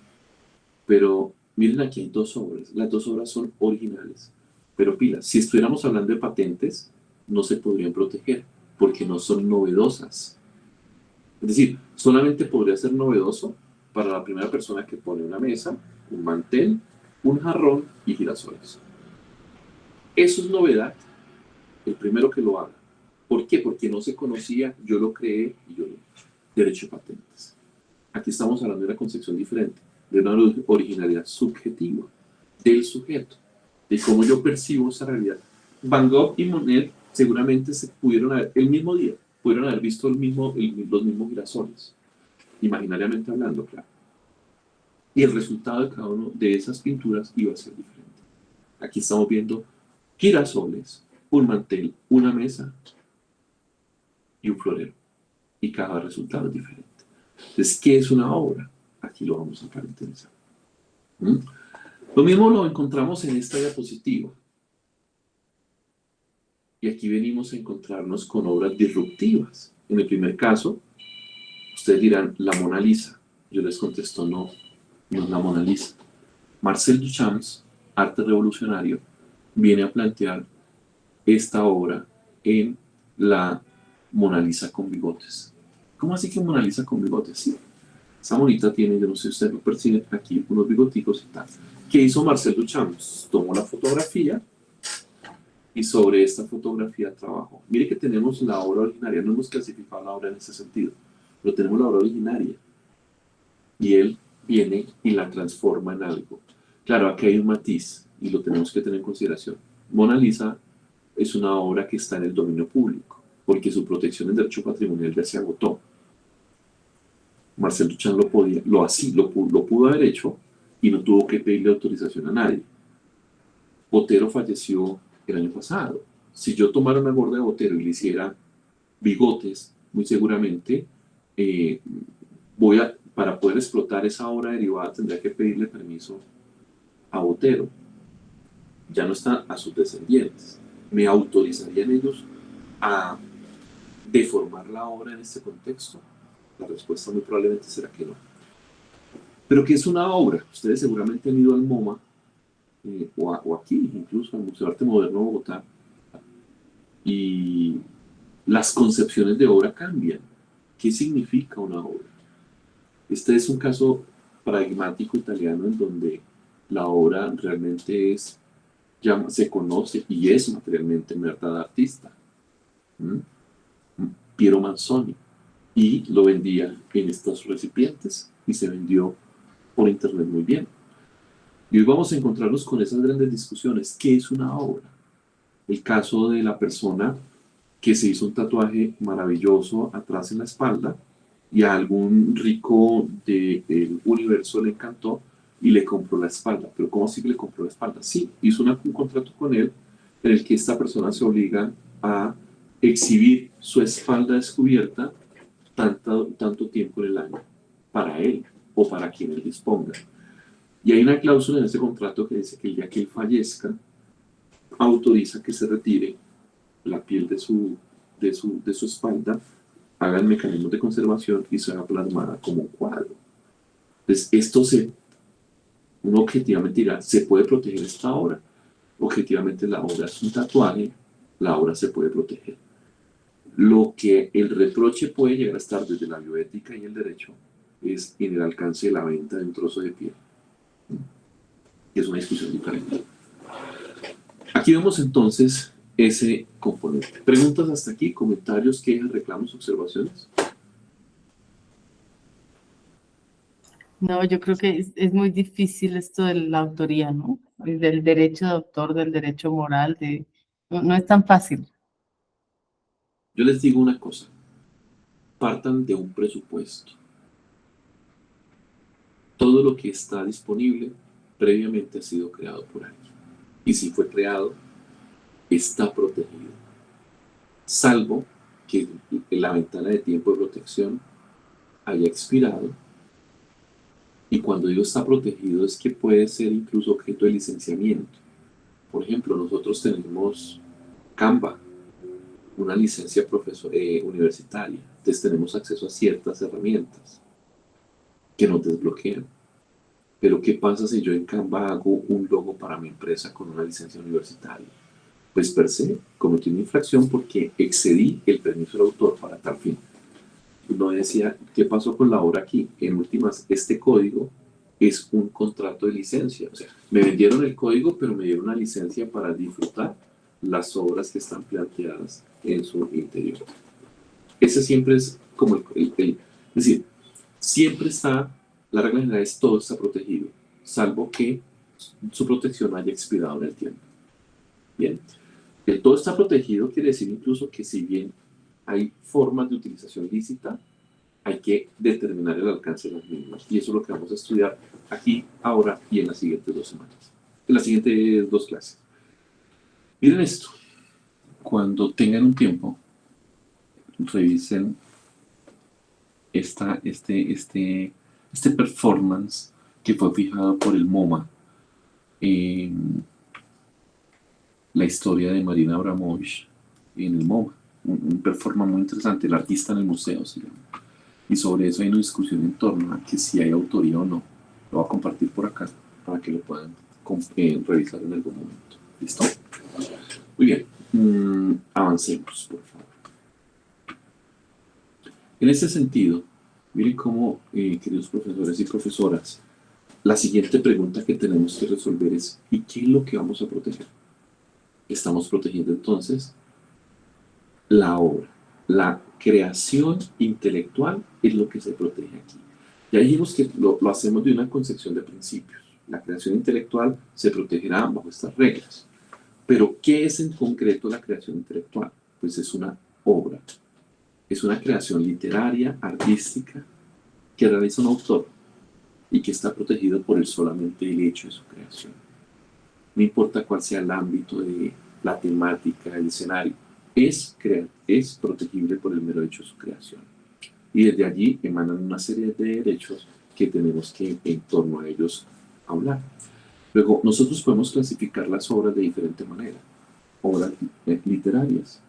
pero Miren, aquí hay dos obras. Las dos obras son originales. Pero pilas, si estuviéramos hablando de patentes, no se podrían proteger porque no son novedosas. Es decir, solamente podría ser novedoso para la primera persona que pone una mesa, un mantel, un jarrón y girasoles. Eso es novedad, el primero que lo haga. ¿Por qué? Porque no se conocía, yo lo creé y yo lo... Derecho de patentes. Aquí estamos hablando de una concepción diferente, de una originalidad subjetiva del sujeto, de cómo yo percibo esa realidad. Van Gogh y Monet seguramente se pudieron haber, el mismo día, pudieron haber visto los mismos girasoles, imaginariamente hablando, claro. Y el resultado de cada uno de esas pinturas iba a ser diferente. Aquí estamos viendo girasoles, un mantel, una mesa y un florero. Y cada resultado es diferente. Entonces, ¿qué es una obra? Aquí lo vamos a caracterizar. Lo mismo lo encontramos en esta diapositiva. Y aquí venimos a encontrarnos con obras disruptivas. En el primer caso, ustedes dirán, la Mona Lisa. Yo les contesto, no, no es la Mona Lisa. Marcel Duchamp, arte revolucionario, viene a plantear esta obra en la Mona Lisa con bigotes. ¿Cómo así que Mona Lisa con bigotes? Sí. Esa monita tiene, yo no sé si ustedes lo perciben, aquí unos bigoticos y tal. ¿Qué hizo Marcel Duchamp? Tomó la fotografía y sobre esta fotografía trabajó. Mire que tenemos la obra originaria, no hemos clasificado la obra en ese sentido, pero tenemos la obra originaria. Y él viene y la transforma en algo. Claro, aquí hay un matiz y lo tenemos que tener en consideración. Mona Lisa es una obra que está en el dominio público, porque su protección en derecho patrimonial ya se agotó. Marcel Duchamp lo pudo haber hecho y no tuvo que pedirle autorización a nadie. Botero falleció el año pasado. Si yo tomara una gorda de Botero y le hiciera bigotes, muy seguramente para poder explotar esa obra derivada tendría que pedirle permiso a Botero. Ya no está a sus descendientes. ¿Me autorizarían ellos a deformar la obra en este contexto? La respuesta muy probablemente será que no. Pero ¿qué es una obra? Ustedes seguramente han ido al MoMA o aquí, incluso al Museo de Arte Moderno de Bogotá, y las concepciones de obra cambian. ¿Qué significa una obra? Este es un caso paradigmático italiano en donde la obra realmente se conoce y es materialmente en verdad artista. Piero Manzoni. Y lo vendía en estos recipientes y se vendió por internet muy bien. Y hoy vamos a encontrarnos con esas grandes discusiones. ¿Qué es una obra? El caso de la persona que se hizo un tatuaje maravilloso atrás en la espalda y a algún rico del universo le encantó y le compró la espalda. ¿Pero cómo así que le compró la espalda? Sí, hizo un contrato con él en el que esta persona se obliga a exhibir su espalda descubierta tanto tiempo en el año, para él o para quien él disponga. Y hay una cláusula en ese contrato que dice que el día que él fallezca, autoriza que se retire la piel de su espalda, haga el mecanismo de conservación y sea plasmada como un cuadro. Entonces, uno objetivamente dirá, ¿se puede proteger esta obra? Objetivamente la obra es un tatuaje, la obra se puede proteger. Lo que el reproche puede llegar a estar desde la bioética y el derecho es en el alcance de la venta de un trozo de piel. Es una discusión diferente. Aquí vemos entonces ese componente. ¿Preguntas hasta aquí? ¿Comentarios, quejas, reclamos, observaciones? No, yo creo que es muy difícil esto de la autoría, ¿no? Del derecho de autor, del derecho moral, no es tan fácil. Yo les digo una cosa. Partan de un presupuesto. Todo lo que está disponible previamente ha sido creado por alguien. Y si fue creado, está protegido. Salvo que la ventana de tiempo de protección haya expirado. Y cuando digo está protegido es que puede ser incluso objeto de licenciamiento. Por ejemplo, nosotros tenemos Canva, una licencia universitaria. Entonces tenemos acceso a ciertas herramientas que nos desbloquean. Pero ¿qué pasa si yo en Canva hago un logo para mi empresa con una licencia universitaria? Pues per se cometí una infracción porque excedí el permiso del autor para tal fin. No decía, ¿qué pasó con la obra aquí? En últimas, este código es un contrato de licencia. O sea, me vendieron el código, pero me dieron una licencia para disfrutar las obras que están planteadas en su interior. Ese siempre es como es decir, siempre está, la regla general es todo está protegido, salvo que su protección haya expirado en el tiempo. Bien, el todo está protegido quiere decir incluso que si bien hay formas de utilización lícita, hay que determinar el alcance de las mismas. Y eso es lo que vamos a estudiar aquí, ahora y en las siguientes 2 semanas. En las siguientes 2 clases. Miren esto. Cuando tengan un tiempo, revisen este performance que fue fijado por el MoMA. La historia de Marina Abramovich en el MoMA. Un performance muy interesante. El artista en el museo se llama. Y sobre eso hay una discusión en torno a que si hay autoría o no. Lo voy a compartir por acá para que lo puedan revisar en algún momento. ¿Listo? Muy bien. Avancemos, por favor. En este sentido, miren cómo, queridos profesores y profesoras, la siguiente pregunta que tenemos que resolver es ¿y qué es lo que vamos a proteger? Estamos protegiendo entonces la obra. La creación intelectual es lo que se protege aquí. Ya dijimos que lo hacemos de una concepción de principios. La creación intelectual se protegerá bajo estas reglas. Pero, ¿qué es en concreto la creación intelectual? Pues es una obra. Es una creación literaria, artística, que realiza un autor y que está protegido por solamente el hecho de su creación. No importa cuál sea el ámbito de la temática, el escenario. Es protegible por el mero hecho de su creación. Y desde allí emanan una serie de derechos que tenemos que en torno a ellos hablar. Luego, nosotros podemos clasificar las obras de diferente manera. Obras literarias.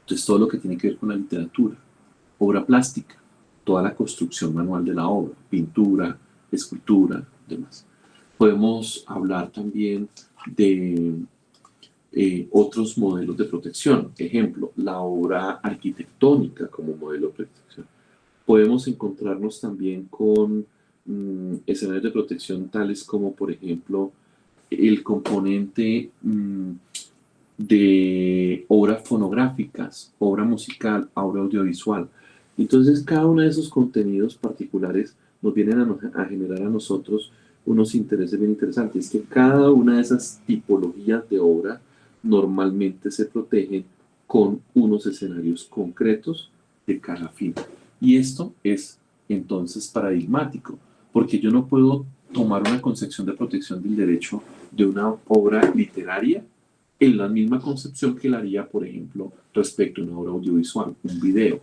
Entonces, todo lo que tiene que ver con la literatura. Obra plástica. Toda la construcción manual de la obra. Pintura, escultura, demás. Podemos hablar también de otros modelos de protección. Ejemplo, la obra arquitectónica como modelo de protección. Podemos encontrarnos también con escenarios de protección tales como, por ejemplo, el componente de obras fonográficas, obra musical, obra audiovisual. Entonces, cada uno de esos contenidos particulares nos vienen a generar a nosotros unos intereses bien interesantes, que cada una de esas tipologías de obra normalmente se protegen con unos escenarios concretos de cada fin. Y esto es entonces paradigmático, porque yo no puedo tomar una concepción de protección del derecho de una obra literaria en la misma concepción que la haría, por ejemplo, respecto a una obra audiovisual, un video.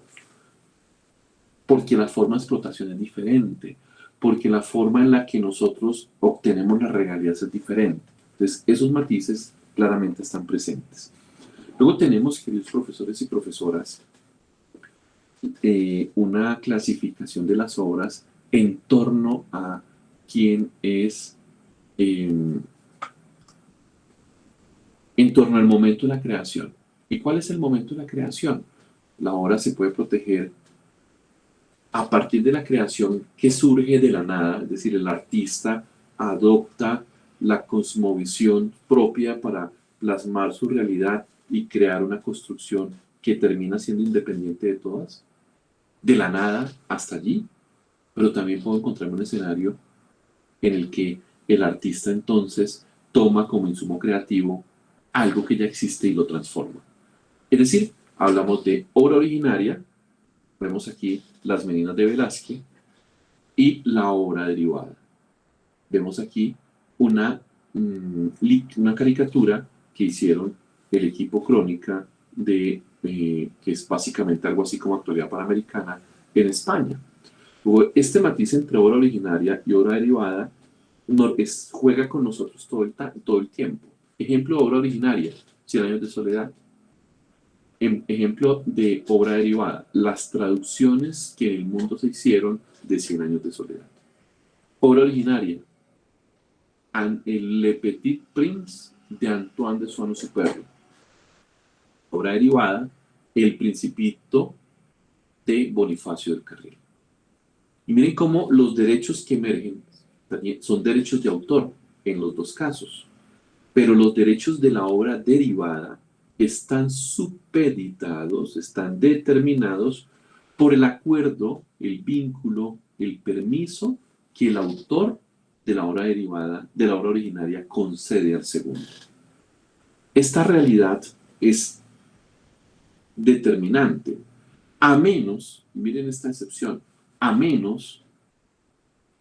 Porque la forma de explotación es diferente, porque la forma en la que nosotros obtenemos las regalías es diferente. Entonces, esos matices claramente están presentes. Luego tenemos, queridos profesores y profesoras, una clasificación de las obras en torno a quién es, en torno al momento de la creación. ¿Y cuál es el momento de la creación? La obra se puede proteger a partir de la creación que surge de la nada, es decir, el artista adopta la cosmovisión propia para plasmar su realidad y crear una construcción que termina siendo independiente de todas, de la nada hasta allí. Pero también puedo encontrar un escenario en el que el artista entonces toma como insumo creativo algo que ya existe y lo transforma. Es decir, hablamos de obra originaria, vemos aquí Las Meninas de Velázquez, y la obra derivada. Vemos aquí una caricatura que hicieron el equipo Crónica que es básicamente algo así como Actualidad Panamericana en España. Luego, este matiz entre obra originaria y obra derivada juega con nosotros todo el tiempo. Ejemplo de obra originaria, 100 años de soledad. Ejemplo de obra derivada, las traducciones que en el mundo se hicieron de 100 años de soledad. Obra originaria. Le Petit Prince de Antoine de Saint-Exupéry. Obra derivada, El Principito de Bonifacio del Carril. Y miren cómo los derechos que emergen son derechos de autor en los dos casos, pero los derechos de la obra derivada están supeditados, están determinados por el acuerdo, el vínculo, el permiso que el autor de la obra derivada, de la obra originaria, concede al segundo. Esta realidad es determinante, a menos, miren esta excepción, a menos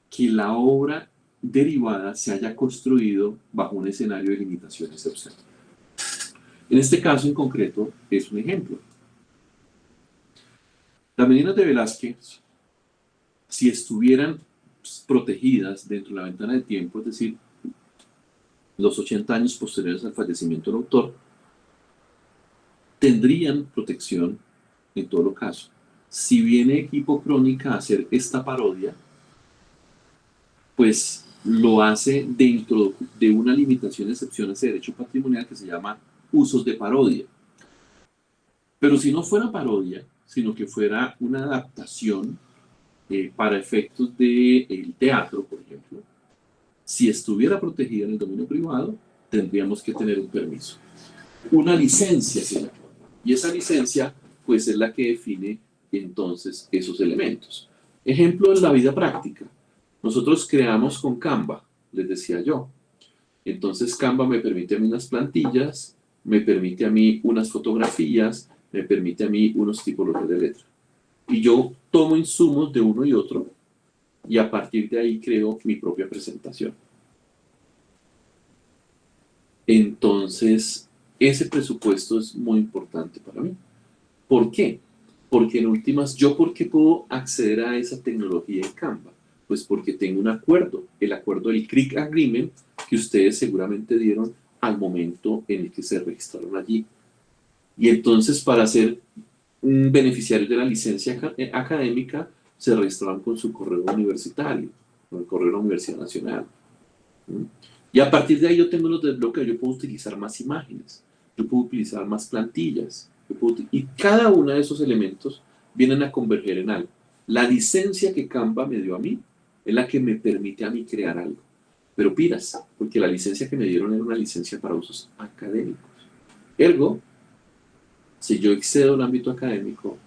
que la obra derivada se haya construido bajo un escenario de limitación excepcional. En este caso en concreto es un ejemplo. Las meninas de Velázquez, si estuvieran protegidas dentro de la ventana de tiempo, es decir, los 80 años posteriores al fallecimiento del autor, tendrían protección en todo caso. Si viene Equipo Crónica a hacer esta parodia, pues lo hace dentro de una limitación de excepción a ese derecho patrimonial que se llama usos de parodia. Pero si no fuera parodia, sino que fuera una adaptación para efectos del teatro, por ejemplo, si estuviera protegida en el dominio privado, tendríamos que tener un permiso. Una licencia se llama. Y esa licencia, pues, es la que define entonces esos elementos. Ejemplo en la vida práctica. Nosotros creamos con Canva, les decía yo. Entonces Canva me permite a mí unas plantillas, me permite a mí unas fotografías, me permite a mí unos tipologías de letra. Y yo tomo insumos de uno y otro y a partir de ahí creo mi propia presentación. Entonces, ese presupuesto es muy importante para mí. ¿Por qué? Porque en últimas, ¿por qué puedo acceder a esa tecnología en Canva? Pues porque tengo un acuerdo, el acuerdo del CRIC Agreement, que ustedes seguramente dieron al momento en el que se registraron allí. Y entonces, para ser un beneficiario de la licencia académica, se registraron con su correo universitario, con el correo de la Universidad Nacional. Y a partir de ahí yo tengo los desbloqueos, yo puedo utilizar más imágenes, yo puedo utilizar más plantillas, y cada uno de esos elementos vienen a converger en algo. La licencia que Canva me dio a mí es la que me permite a mí crear algo. Pero pilas, porque la licencia que me dieron era una licencia para usos académicos. Ergo, si yo excedo el ámbito académico,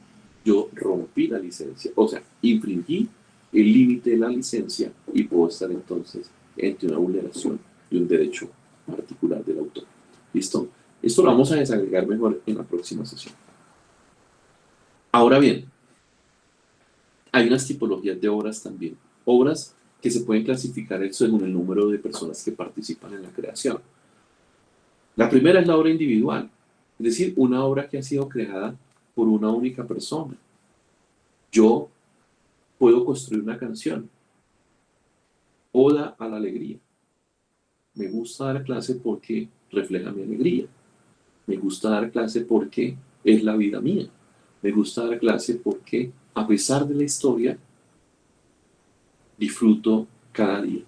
yo rompí la licencia, o sea, infringí el límite de la licencia y puedo estar entonces ante una vulneración de un derecho particular del autor. ¿Listo? Esto lo vamos a desagregar mejor en la próxima sesión. Ahora bien, hay unas tipologías de obras también. Obras que se pueden clasificar según el número de personas que participan en la creación. La primera es la obra individual, es decir, una obra que ha sido creada por una única persona. Yo puedo construir una canción, Oda a la Alegría. Me gusta dar clase porque refleja mi alegría. Me gusta dar clase porque es la vida mía. Me gusta dar clase porque, a pesar de la historia, disfruto cada día.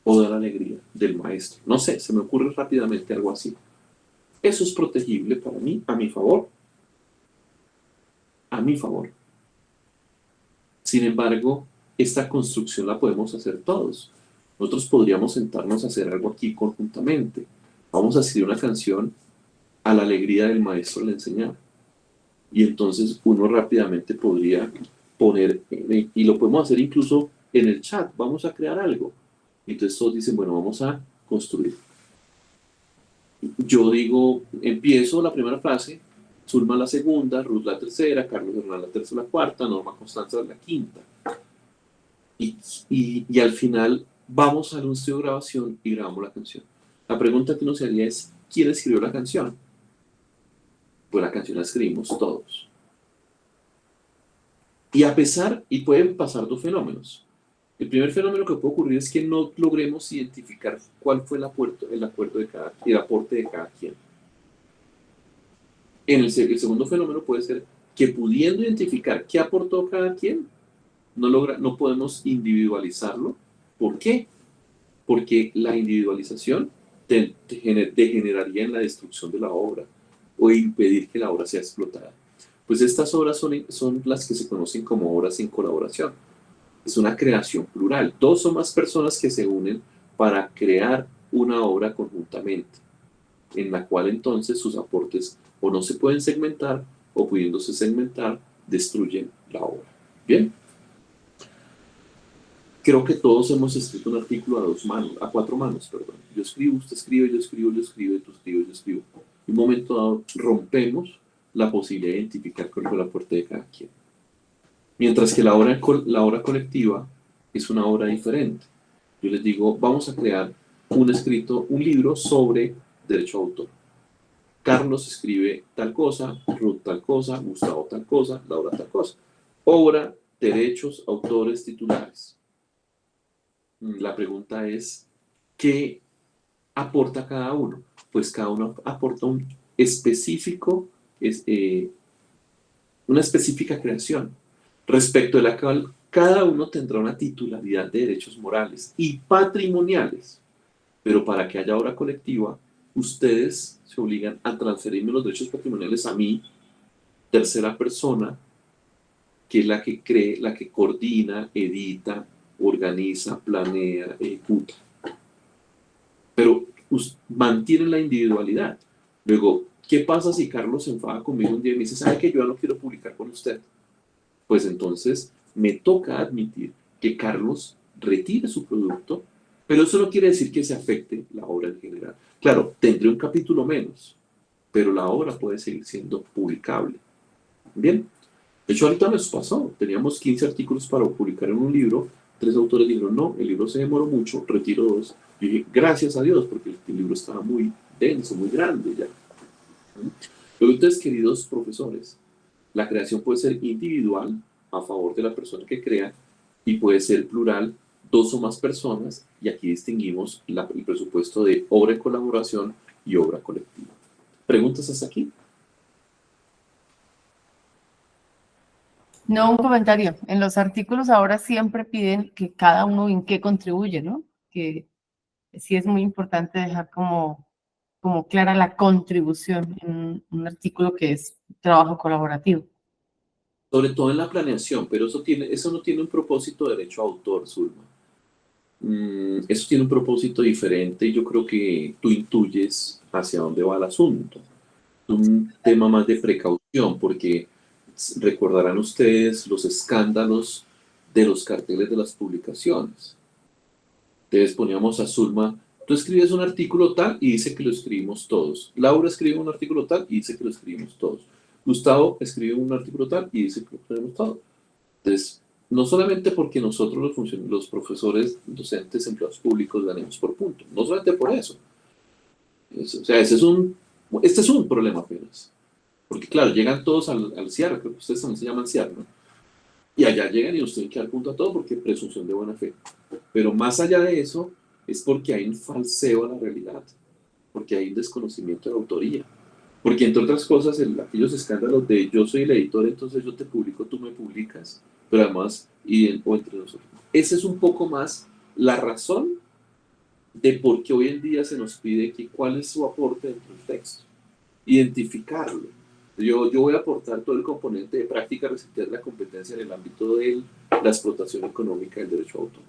Oda a la Alegría del maestro. No sé, se me ocurre rápidamente algo así. Eso es protegible para mí, a mi favor. A mi favor. Sin embargo, esta construcción la podemos hacer todos. Nosotros podríamos sentarnos a hacer algo aquí conjuntamente. Vamos a escribir una canción a la alegría del maestro al enseñar. Y entonces uno rápidamente podría poner, y lo podemos hacer incluso en el chat, vamos a crear algo. Entonces todos dicen, bueno, vamos a construir. Yo digo, empiezo la primera frase, Zulma la segunda, Ruth la tercera, Carlos Hernán la tercera, la cuarta, Norma Constanza la quinta. Y al final vamos a un estudio de grabación y grabamos la canción. La pregunta que nos haría es, ¿quién escribió la canción? Pues la canción la escribimos todos. Y pueden pasar dos fenómenos. El primer fenómeno que puede ocurrir es que no logremos identificar cuál fue el aporte de cada quien. El segundo fenómeno puede ser que pudiendo identificar qué aportó cada quien, no podemos individualizarlo. ¿Por qué? Porque la individualización degeneraría en la destrucción de la obra o impedir que la obra sea explotada. Pues estas obras son las que se conocen como obras en colaboración. Es una creación plural. Dos o más personas que se unen para crear una obra conjuntamente, en la cual entonces sus aportes o no se pueden segmentar o pudiéndose segmentar, destruyen la obra. Bien. Creo que todos hemos escrito un artículo a cuatro manos, perdón. Yo escribo, usted escribe, yo escribo, yo escribo, tú escribes, yo escribo. En un momento dado rompemos la posibilidad de identificar cuál fue el aporte de cada quien. Mientras que la obra colectiva es una obra diferente. Yo les digo, vamos a crear un libro sobre derecho a autor. Carlos escribe tal cosa, Ruth tal cosa, Gustavo tal cosa, Laura tal cosa. Obra, derechos, autores, titulares. La pregunta es, ¿qué aporta cada uno? Pues cada uno aporta una específica creación, respecto de la cual cada uno tendrá una titularidad de derechos morales y patrimoniales. Pero para que haya obra colectiva, ustedes se obligan a transferirme los derechos patrimoniales a mí, tercera persona, que es la que cree, la que coordina, edita, organiza, planea, ejecuta. Pero mantienen la individualidad. Luego, ¿qué pasa si Carlos se enfada conmigo un día y me dice, ¿sabe que yo ya no quiero publicar con usted? Pues entonces me toca admitir que Carlos retire su producto, pero eso no quiere decir que se afecte la obra en general. Claro, tendré un capítulo menos, pero la obra puede seguir siendo publicable. Bien. De hecho, ahorita nos pasó. Teníamos 15 artículos para publicar en un libro. 3 autores dijeron, no, el libro se demoró mucho, retiro 2. Yo dije, gracias a Dios, porque el libro estaba muy denso, muy grande ya. Pero entonces, queridos profesores, la creación puede ser individual, a favor de la persona que crea, y puede ser plural, 2 o más personas, y aquí distinguimos el presupuesto de obra en colaboración y obra colectiva. ¿Preguntas hasta aquí? No, un comentario. En los artículos ahora siempre piden que cada uno en qué contribuye, ¿no? Que sí es muy importante dejar como clara la contribución en un artículo que es trabajo colaborativo. Sobre todo en la planeación, pero eso no tiene un propósito de derecho a autor, Zulma. Eso tiene un propósito diferente y yo creo que tú intuyes hacia dónde va el asunto. Es un tema más de precaución, porque recordarán ustedes los escándalos de los carteles de las publicaciones. Entonces poníamos a Zulma, tú escribes un artículo tal y dice que lo escribimos todos. Laura escribe un artículo tal y dice que lo escribimos todos. Gustavo escribe un artículo tal y dice que lo escribimos todos. Entonces, no solamente porque nosotros los profesores, docentes, empleados públicos ganemos por punto, no solamente por eso. O sea, este es un problema apenas. Porque claro, llegan todos al CIAR, creo que ustedes también se llaman CIAR, ¿no? Y allá llegan y nos tienen que dar punto a todo porque presunción de buena fe. Pero más allá de eso, es porque hay un falseo a la realidad, porque hay un desconocimiento de la autoría. Porque entre otras cosas, aquellos escándalos de yo soy el editor, entonces yo te publico, tú me publicas, pero además, o entre nosotros. Esa es un poco más la razón de por qué hoy en día se nos pide cuál es su aporte dentro del texto. Identificarlo. Yo voy a aportar todo el componente de práctica receptiva de la competencia en el ámbito de la explotación económica del derecho a autor.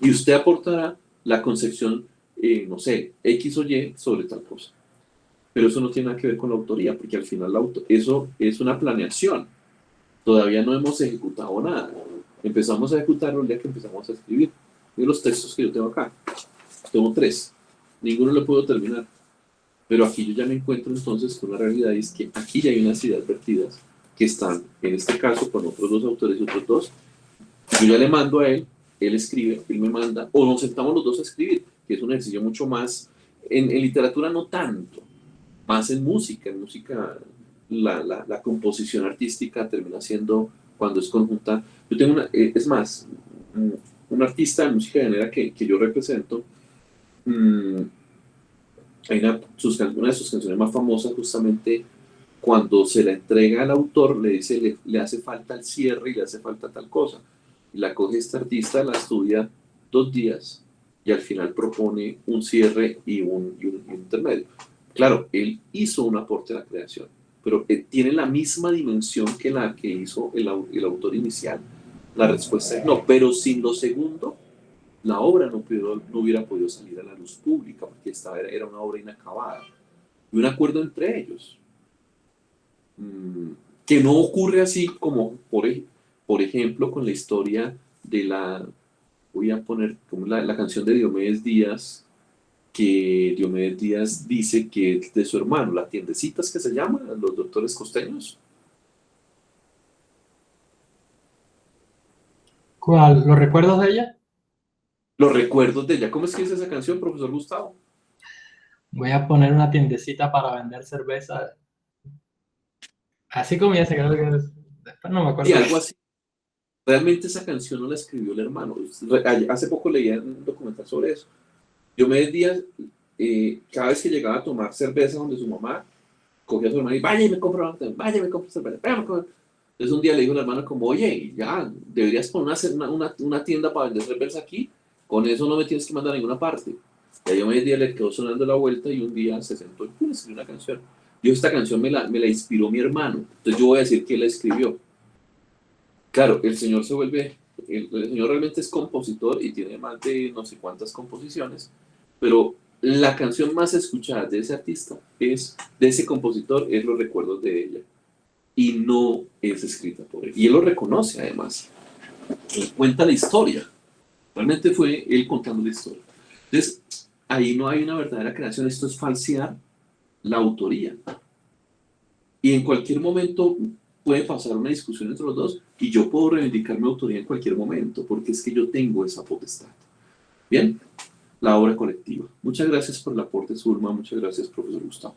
Y usted aportará la concepción, no sé, X o Y sobre tal cosa. Pero eso no tiene nada que ver con la autoría, porque al final eso es una planeación. Todavía no hemos ejecutado nada. Empezamos a ejecutarlo el día que empezamos a escribir. Y los textos que yo tengo acá, tengo 3. Ninguno lo puedo terminar. Pero aquí yo ya me encuentro entonces con una realidad, y es que aquí ya hay unas ideas vertidas que están, en este caso, con otros 2 autores y otros 2. Yo ya le mando a él escribe, él me manda, o nos sentamos los 2 a escribir, que es un ejercicio mucho más, en literatura no tanto, más en música la composición artística termina siendo, cuando es conjunta. Yo tengo es más, un artista de música llanera que yo represento, hay una de sus canciones más famosas justamente cuando se la entrega al autor, le dice, le hace falta el cierre y le hace falta tal cosa. Y la coge este artista, la estudia 2 días y al final propone un cierre y un intermedio. Claro, él hizo un aporte a la creación, pero tiene la misma dimensión que la que hizo el autor inicial. La respuesta es no, pero sin lo segundo, la obra no hubiera podido salir a la luz pública, porque esta era una obra inacabada. Y un acuerdo entre ellos, que no ocurre así como, por ejemplo, con la historia de voy a poner como la canción de Diomedes Díaz, que Diomedes Díaz dice que es de su hermano, la tiendecitas que se llama, los doctores costeños. ¿Cuál? ¿Los recuerdos de ella? Los recuerdos de ella. ¿Cómo es que dice esa canción, profesor Gustavo? Voy a poner una tiendecita para vender cerveza. Así comienza, creo que es. Después no me acuerdo. Y algo así. Realmente esa canción no la escribió el hermano. Hace poco leía un documental sobre eso. Diomedes Díaz, cada vez que llegaba a tomar cerveza donde su mamá, cogía a su hermano y vaya y me compra cerveza. Entonces un día le dijo al hermano como, oye, ya, deberías poner una tienda para vender cerveza aquí, con eso no me tienes que mandar a ninguna parte. Y a Diomedes Díaz le quedó sonando la vuelta y un día se sentó y escribió una canción. Yo esta canción me la inspiró mi hermano, entonces yo voy a decir que él la escribió. Claro, el señor el señor realmente es compositor y tiene más de no sé cuántas composiciones, pero la canción más escuchada de ese artista de ese compositor, es Los recuerdos de ella. Y no es escrita por él. Y él lo reconoce además. Él cuenta la historia. Realmente fue él contando la historia. Entonces, ahí no hay una verdadera creación. Esto es falsear la autoría. Y en cualquier momento puede pasar una discusión entre los dos y yo puedo reivindicar mi autoría en cualquier momento, porque es que yo tengo esa potestad. Bien, la obra colectiva. Muchas gracias por el aporte, Zulma. Muchas gracias, profesor Gustavo.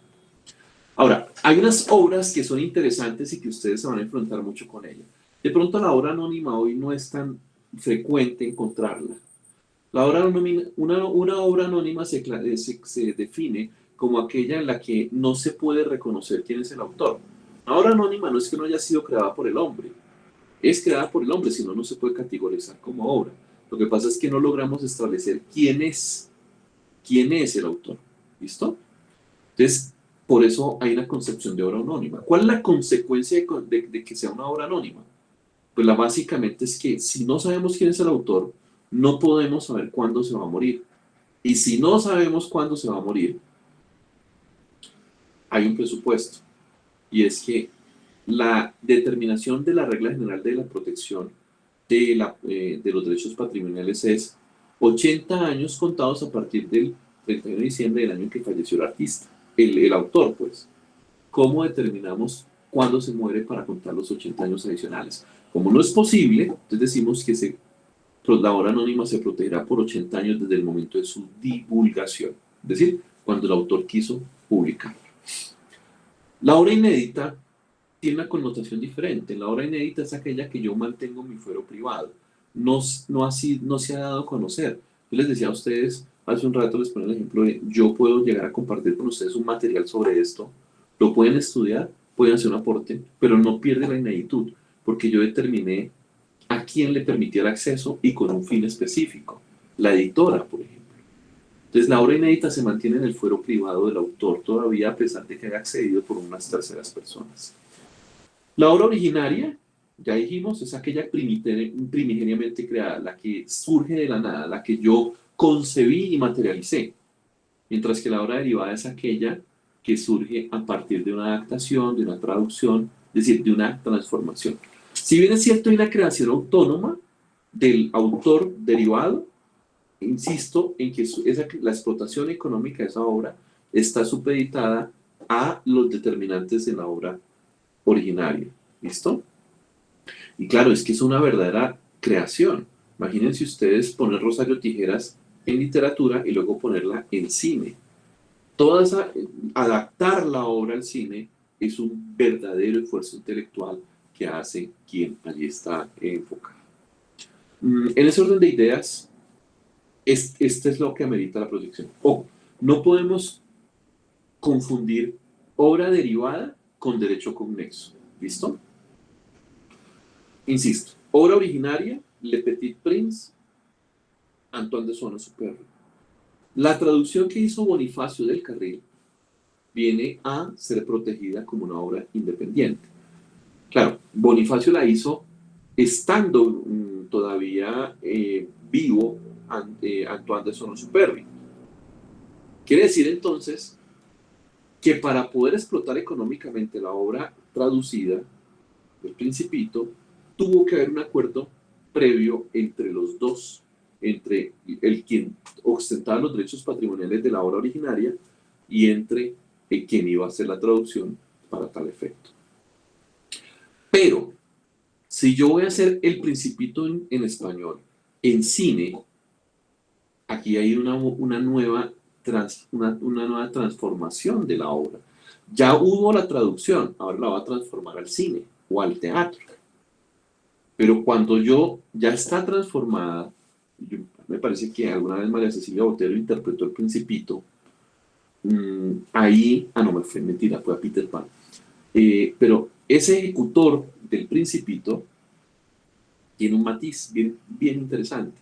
Ahora, hay unas obras que son interesantes y que ustedes se van a enfrentar mucho con ellas. De pronto la obra anónima hoy no es tan frecuente encontrarla. La obra anónima, una obra anónima se define como aquella en la que no se puede reconocer quién es el autor. Una obra anónima no es que no haya sido creada por el hombre, es creada por el hombre, si no, no se puede categorizar como obra. Lo que pasa es que no logramos establecer quién es el autor. ¿Listo? Entonces, por eso hay una concepción de obra anónima. ¿Cuál es la consecuencia de que sea una obra anónima? Pues básicamente es que si no sabemos quién es el autor, no podemos saber cuándo se va a morir. Y si no sabemos cuándo se va a morir, hay un presupuesto. Y es que la determinación de la regla general de la protección de los derechos patrimoniales es 80 años contados a partir del 31 de diciembre del año en que falleció el artista, el autor, pues. ¿Cómo determinamos cuándo se muere para contar los 80 años adicionales? Como no es posible, entonces decimos que la obra anónima se protegerá por 80 años desde el momento de su divulgación, es decir, cuando el autor quiso publicarla. La obra inédita tiene una connotación diferente. La obra inédita es aquella que yo mantengo en mi fuero privado. No se ha dado a conocer. Yo les decía a ustedes, hace un rato les ponía el ejemplo de yo puedo llegar a compartir con ustedes un material sobre esto, lo pueden estudiar, pueden hacer un aporte, pero no pierde la ineditud, porque yo determiné a quién le permitía el acceso y con un fin específico. La editora, por ejemplo. Entonces, la obra inédita se mantiene en el fuero privado del autor todavía, a pesar de que haya accedido por unas terceras personas. La obra originaria, ya dijimos, es aquella primigeniamente creada, la que surge de la nada, la que yo concebí y materialicé. Mientras que la obra derivada es aquella que surge a partir de una adaptación, de una traducción, es decir, de una transformación. Si bien es cierto, hay una creación autónoma del autor derivado, insisto en que la explotación económica de esa obra está supeditada a los determinantes de la obra originaria. ¿Listo? Y claro, es que es una verdadera creación. Imagínense ustedes poner Rosario Tijeras en literatura y luego ponerla en cine. Adaptar la obra al cine es un verdadero esfuerzo intelectual que hace quien allí está enfocado. En ese orden de ideas, este es lo que amerita la protección. No podemos confundir obra derivada con derecho conexo. ¿Listo? Insisto, obra originaria, Le Petit Prince, Antoine de Saint-Exupéry. La traducción que hizo Bonifacio del Carril viene a ser protegida como una obra independiente. Claro, Bonifacio la hizo estando todavía vivo Antoine de Saint-Exupéry. Quiere decir entonces que para poder explotar económicamente la obra traducida, El Principito, tuvo que haber un acuerdo previo entre los dos, entre el quien ostentaba los derechos patrimoniales de la obra originaria y entre quien iba a hacer la traducción para tal efecto. Pero, si yo voy a hacer El Principito en español, en cine, aquí hay una nueva transformación de la obra. Ya hubo la traducción, ahora la va a transformar al cine o al teatro. Pero cuando ya está transformada, me parece que alguna vez María Cecilia Botero interpretó El Principito, ahí, no me fue mentira, fue a Peter Pan. Pero ese ejecutor del Principito tiene un matiz bien interesante.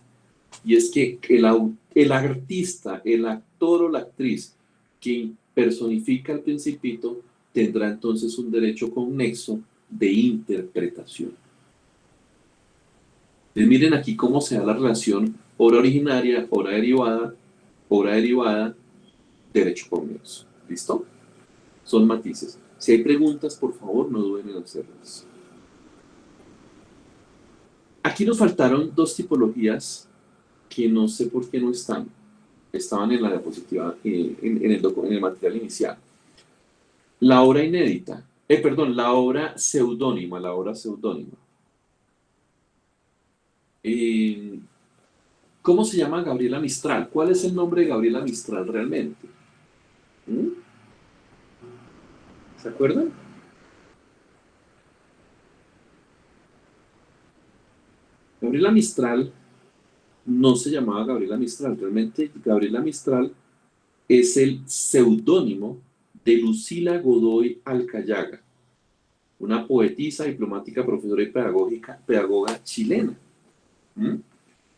Y es que el artista, el actor o la actriz que personifica al Principito tendrá entonces un derecho conexo de interpretación. Entonces, miren aquí cómo se da la relación obra originaria, obra derivada, derecho conexo. ¿Listo? Son matices. Si hay preguntas, por favor, no duden en hacerlas. Aquí nos faltaron dos tipologías que no sé por qué no estaban en la diapositiva, en el material inicial. La obra inédita, la obra seudónima, ¿Cómo se llama Gabriela Mistral? ¿Cuál es el nombre de Gabriela Mistral realmente? ¿Se acuerdan? Gabriela Mistral no se llamaba Gabriela Mistral, realmente Gabriela Mistral es el seudónimo de Lucila Godoy Alcayaga, una poetisa, diplomática, profesora y pedagoga chilena.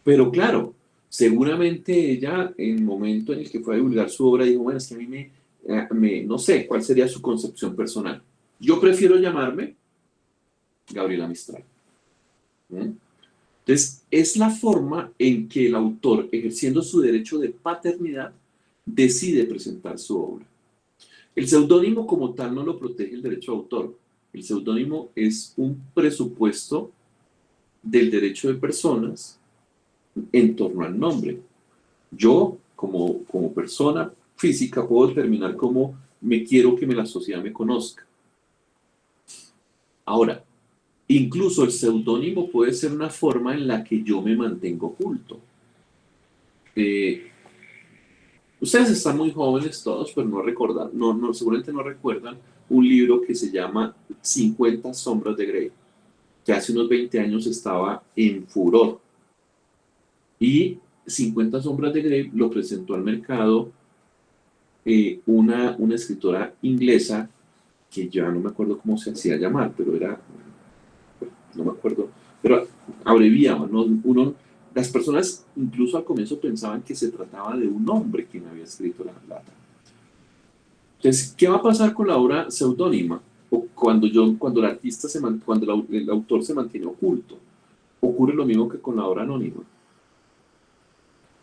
Pero claro, seguramente ella, en el momento en el que fue a divulgar su obra, dijo, bueno, es que a mí no sé cuál sería su concepción personal. Yo prefiero llamarme Gabriela Mistral. Entonces, es la forma en que el autor, ejerciendo su derecho de paternidad, decide presentar su obra. El seudónimo como tal no lo protege el derecho de autor. El seudónimo es un presupuesto del derecho de personas en torno al nombre. Yo, como persona física, puedo determinar cómo quiero que la sociedad me conozca. Ahora, incluso el seudónimo puede ser una forma en la que yo me mantengo oculto. Ustedes están muy jóvenes todos, pero seguramente no recuerdan un libro que se llama 50 sombras de Grey, que hace unos 20 años estaba en furor. Y 50 sombras de Grey lo presentó al mercado una escritora inglesa que ya no me acuerdo cómo se hacía llamar, pero no me acuerdo, pero abreviaba, ¿no? Las personas incluso al comienzo pensaban que se trataba de un hombre quien había escrito la plata. Entonces, ¿qué va a pasar con la obra seudónima? O cuando el autor se mantiene oculto. Ocurre lo mismo que con la obra anónima.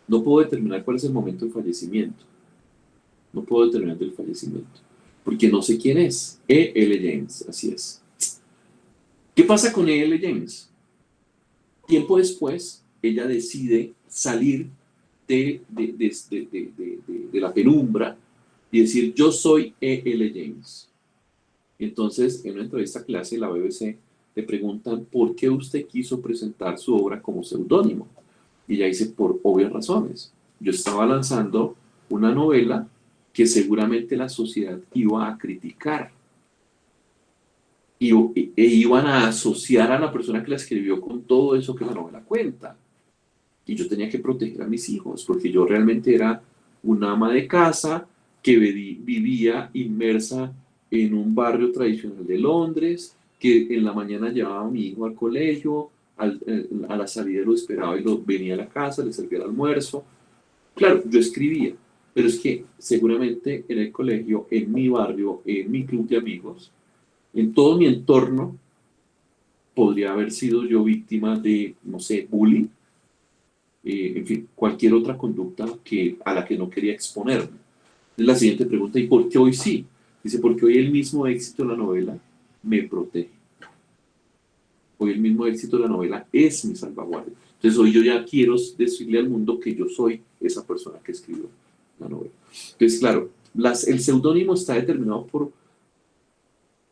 No puedo determinar cuál es el momento del fallecimiento. No puedo determinar el fallecimiento. Porque no sé quién es. E.L. James, así es. ¿Qué pasa con E.L. James? Tiempo después, ella decide salir de la penumbra y decir, yo soy E.L. James. Entonces, en una entrevista clase de la BBC, le preguntan, ¿por qué usted quiso presentar su obra como seudónimo? Y ella dice, por obvias razones. Yo estaba lanzando una novela que seguramente la sociedad iba a criticar. E iban a asociar a la persona que la escribió con todo eso que la novela cuenta. Y yo tenía que proteger a mis hijos, porque yo realmente era una ama de casa que vivía inmersa en un barrio tradicional de Londres, que en la mañana llevaba a mi hijo al colegio, a la salida lo esperaba y venía a la casa, le servía el almuerzo. Claro, yo escribía, pero es que seguramente en el colegio, en mi barrio, en mi club de amigos, en todo mi entorno, podría haber sido yo víctima de, no sé, bullying, en fin, cualquier otra conducta a la que no quería exponerme. La siguiente pregunta, ¿y por qué hoy sí? Dice, porque hoy el mismo éxito de la novela me protege. Hoy el mismo éxito de la novela es mi salvaguardia. Entonces hoy yo ya quiero decirle al mundo que yo soy esa persona que escribió la novela. Entonces, claro, el seudónimo está determinado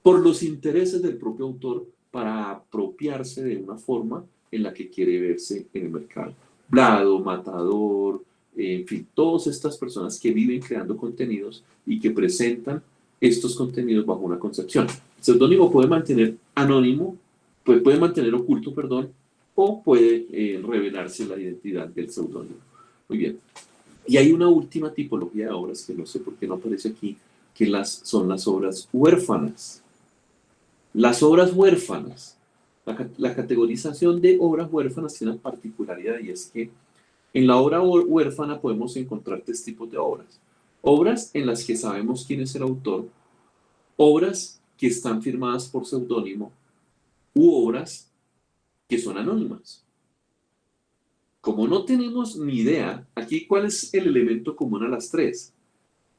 por los intereses del propio autor para apropiarse de una forma en la que quiere verse en el mercado. Blado, Matador, en fin, todas estas personas que viven creando contenidos y que presentan estos contenidos bajo una concepción. El seudónimo puede mantener anónimo, puede mantener oculto, perdón, o puede revelarse la identidad del seudónimo. Muy bien. Y hay una última tipología de obras que no sé por qué no aparece aquí, que son las obras huérfanas. Las obras huérfanas, la categorización de obras huérfanas tiene una particularidad y es que en la obra huérfana podemos encontrar tres tipos de obras. Obras en las que sabemos quién es el autor, obras que están firmadas por seudónimo u obras que son anónimas. Como no tenemos ni idea, aquí cuál es el elemento común a las tres,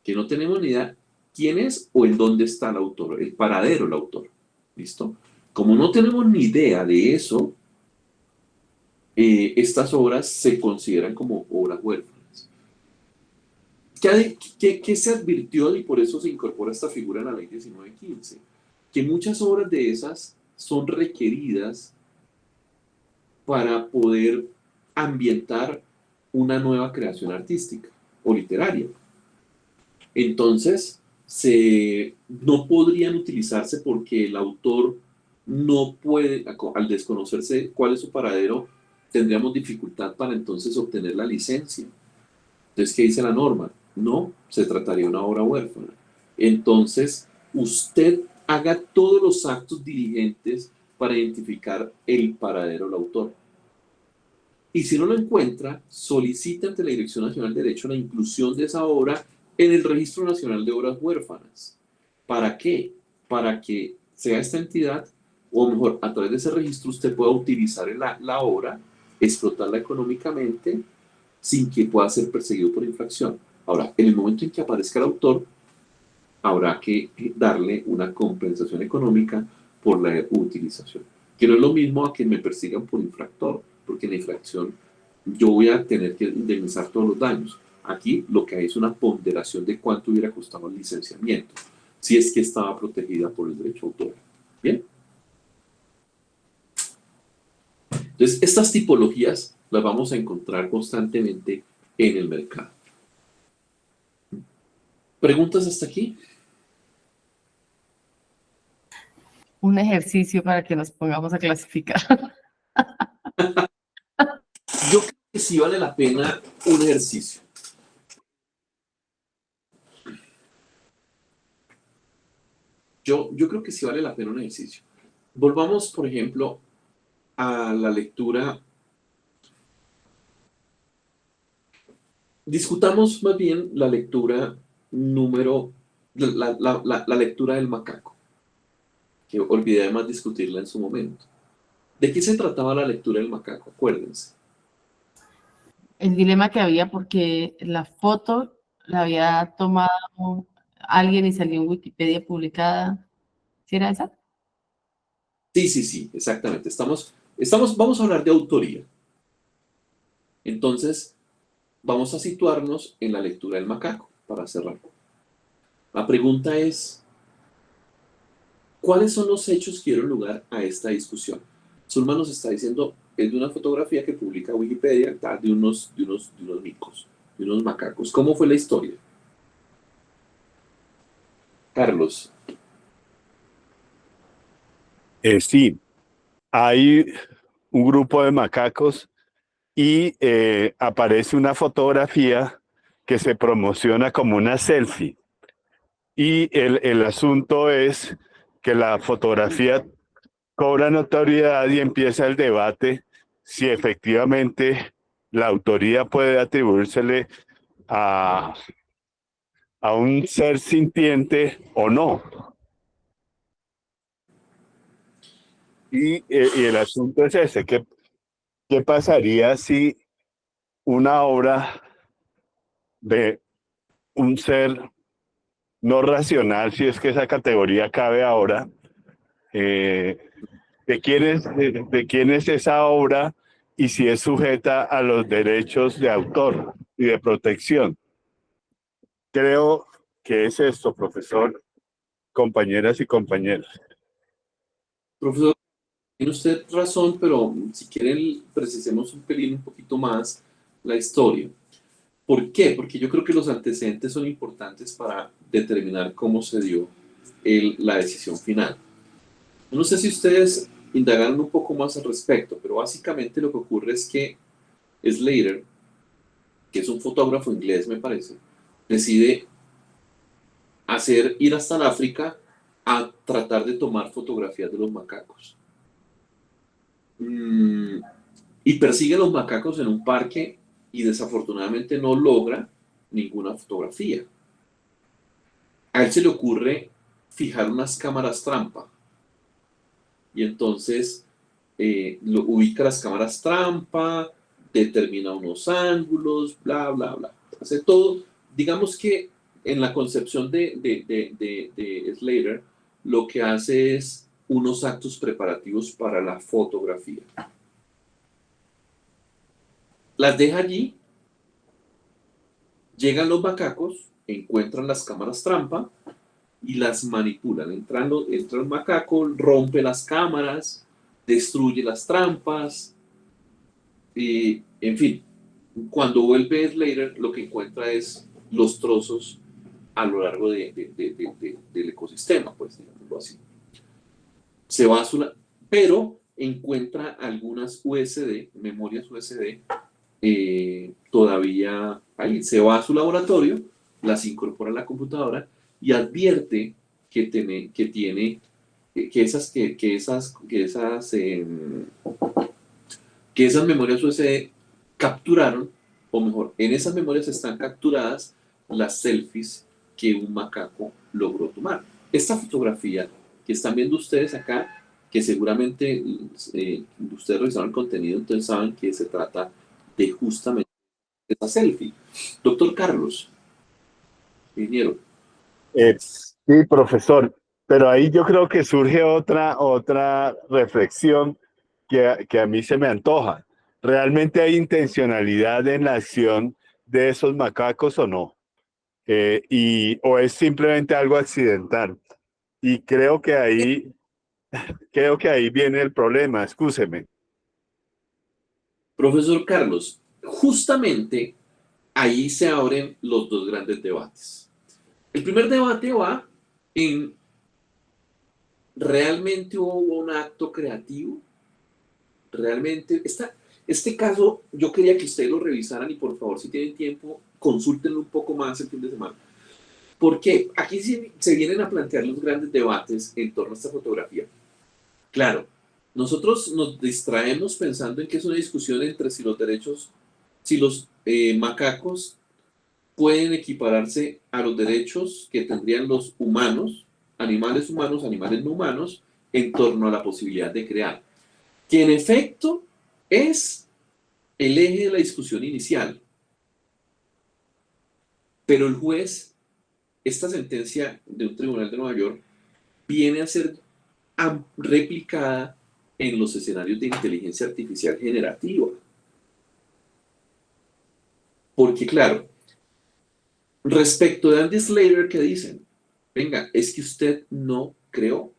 que no tenemos ni idea quién es o en dónde está el autor, el paradero del autor. ¿Listo? Como no tenemos ni idea de eso, estas obras se consideran como obras huérfanas. ¿Qué se advirtió y por eso se incorpora esta figura en la ley 1915? Que muchas obras de esas son requeridas para poder ambientar una nueva creación artística o literaria. Entonces, no podrían utilizarse porque el autor no puede, al desconocerse cuál es su paradero, tendríamos dificultad para entonces obtener la licencia. Entonces, ¿qué dice la norma? No, se trataría de una obra huérfana. Entonces, usted haga todos los actos diligentes para identificar el paradero del autor. Y si no lo encuentra, solicita ante la Dirección Nacional de Derecho la inclusión de esa obra en el Registro Nacional de Obras Huérfanas. ¿Para qué? Para que sea esta entidad, o mejor, a través de ese registro usted pueda utilizar la obra, explotarla económicamente, sin que pueda ser perseguido por infracción. Ahora, en el momento en que aparezca el autor, habrá que darle una compensación económica por la utilización. Que no es lo mismo a que me persigan por infractor, porque en la infracción yo voy a tener que indemnizar todos los daños. Aquí lo que hay es una ponderación de cuánto hubiera costado el licenciamiento, si es que estaba protegida por el derecho autor. ¿Bien? Entonces, estas tipologías las vamos a encontrar constantemente en el mercado. ¿Preguntas hasta aquí? Un ejercicio para que nos pongamos a clasificar. Yo creo que sí vale la pena un ejercicio. Yo creo que sí vale la pena un ejercicio. Volvamos, por ejemplo, a la lectura. Discutamos más bien la lectura la lectura del macaco, que olvidé además discutirla en su momento. ¿De qué se trataba la lectura del macaco? Acuérdense. El dilema que había porque la foto la había tomado alguien y salió en Wikipedia publicada. ¿Sí era esa? Sí, exactamente. Vamos a hablar de autoría. Entonces, vamos a situarnos en la lectura del macaco para cerrar. La pregunta es, ¿cuáles son los hechos que dieron lugar a esta discusión? Zulma nos está diciendo, es de una fotografía que publica Wikipedia de unos micos, de unos macacos. ¿Cómo fue la historia? Carlos. Sí, hay un grupo de macacos y aparece una fotografía que se promociona como una selfie. Y el asunto es que la fotografía cobra notoriedad y empieza el debate si efectivamente la autoría puede atribuírsele a, a un ser sintiente o no. Y el asunto es ese, ¿qué pasaría si una obra de un ser no racional, si es que esa categoría cabe ahora, de quién es esa obra y si es sujeta a los derechos de autor y de protección? Creo que es esto, profesor, compañeras y compañeros. Profesor, tiene usted razón, pero si quieren precisemos un pelín, un poquito más la historia. ¿Por qué? Porque yo creo que los antecedentes son importantes para determinar cómo se dio la decisión final. No sé si ustedes indagaron un poco más al respecto, pero básicamente lo que ocurre es que Slater, que es un fotógrafo inglés, me parece, decide ir hasta el África a tratar de tomar fotografías de los macacos. Y persigue a los macacos en un parque y desafortunadamente no logra ninguna fotografía. A él se le ocurre fijar unas cámaras trampa y entonces ubica las cámaras trampa, determina unos ángulos, bla, bla, bla. Hace todo, digamos que en la concepción de Slater, lo que hace es unos actos preparativos para la fotografía. Las deja allí, llegan los macacos, encuentran las cámaras trampa y las manipulan. Entra el macaco, rompe las cámaras, destruye las trampas, en fin. Cuando vuelve Slater, lo que encuentra es los trozos a lo largo del ecosistema, pues, digámoslo así. Se va a pero encuentra algunas USD, memorias USD, todavía ahí. Se va a su laboratorio, las incorpora a la computadora y advierte que esas memorias USB capturaron, o mejor, en esas memorias están capturadas las selfies que un macaco logró tomar. Esta fotografía que están viendo ustedes acá, que seguramente ustedes revisaron el contenido, entonces saben que se trata de justamente esta selfie. Doctor Carlos, ingeniero. Sí, profesor, pero ahí yo creo que surge otra reflexión que a mí se me antoja. ¿Realmente hay intencionalidad en la acción de esos macacos o no? ¿O es simplemente algo accidental? Y creo que ahí viene el problema, excúseme. Profesor Carlos, justamente ahí se abren los dos grandes debates. El primer debate va en ¿realmente hubo un acto creativo? Realmente, este caso yo quería que ustedes lo revisaran y por favor, si tienen tiempo, consúltenlo un poco más el fin de semana. Porque aquí se vienen a plantear los grandes debates en torno a esta fotografía. Claro, nosotros nos distraemos pensando en que es una discusión entre si los macacos pueden equipararse a los derechos que tendrían los humanos, animales no humanos, en torno a la posibilidad de crear. Que en efecto es el eje de la discusión inicial. Pero el juez, esta sentencia de un tribunal de Nueva York, viene a ser replicada en los escenarios de inteligencia artificial generativa. Porque claro, respecto de Andy Slater, ¿qué dicen? Venga, es que usted no creó.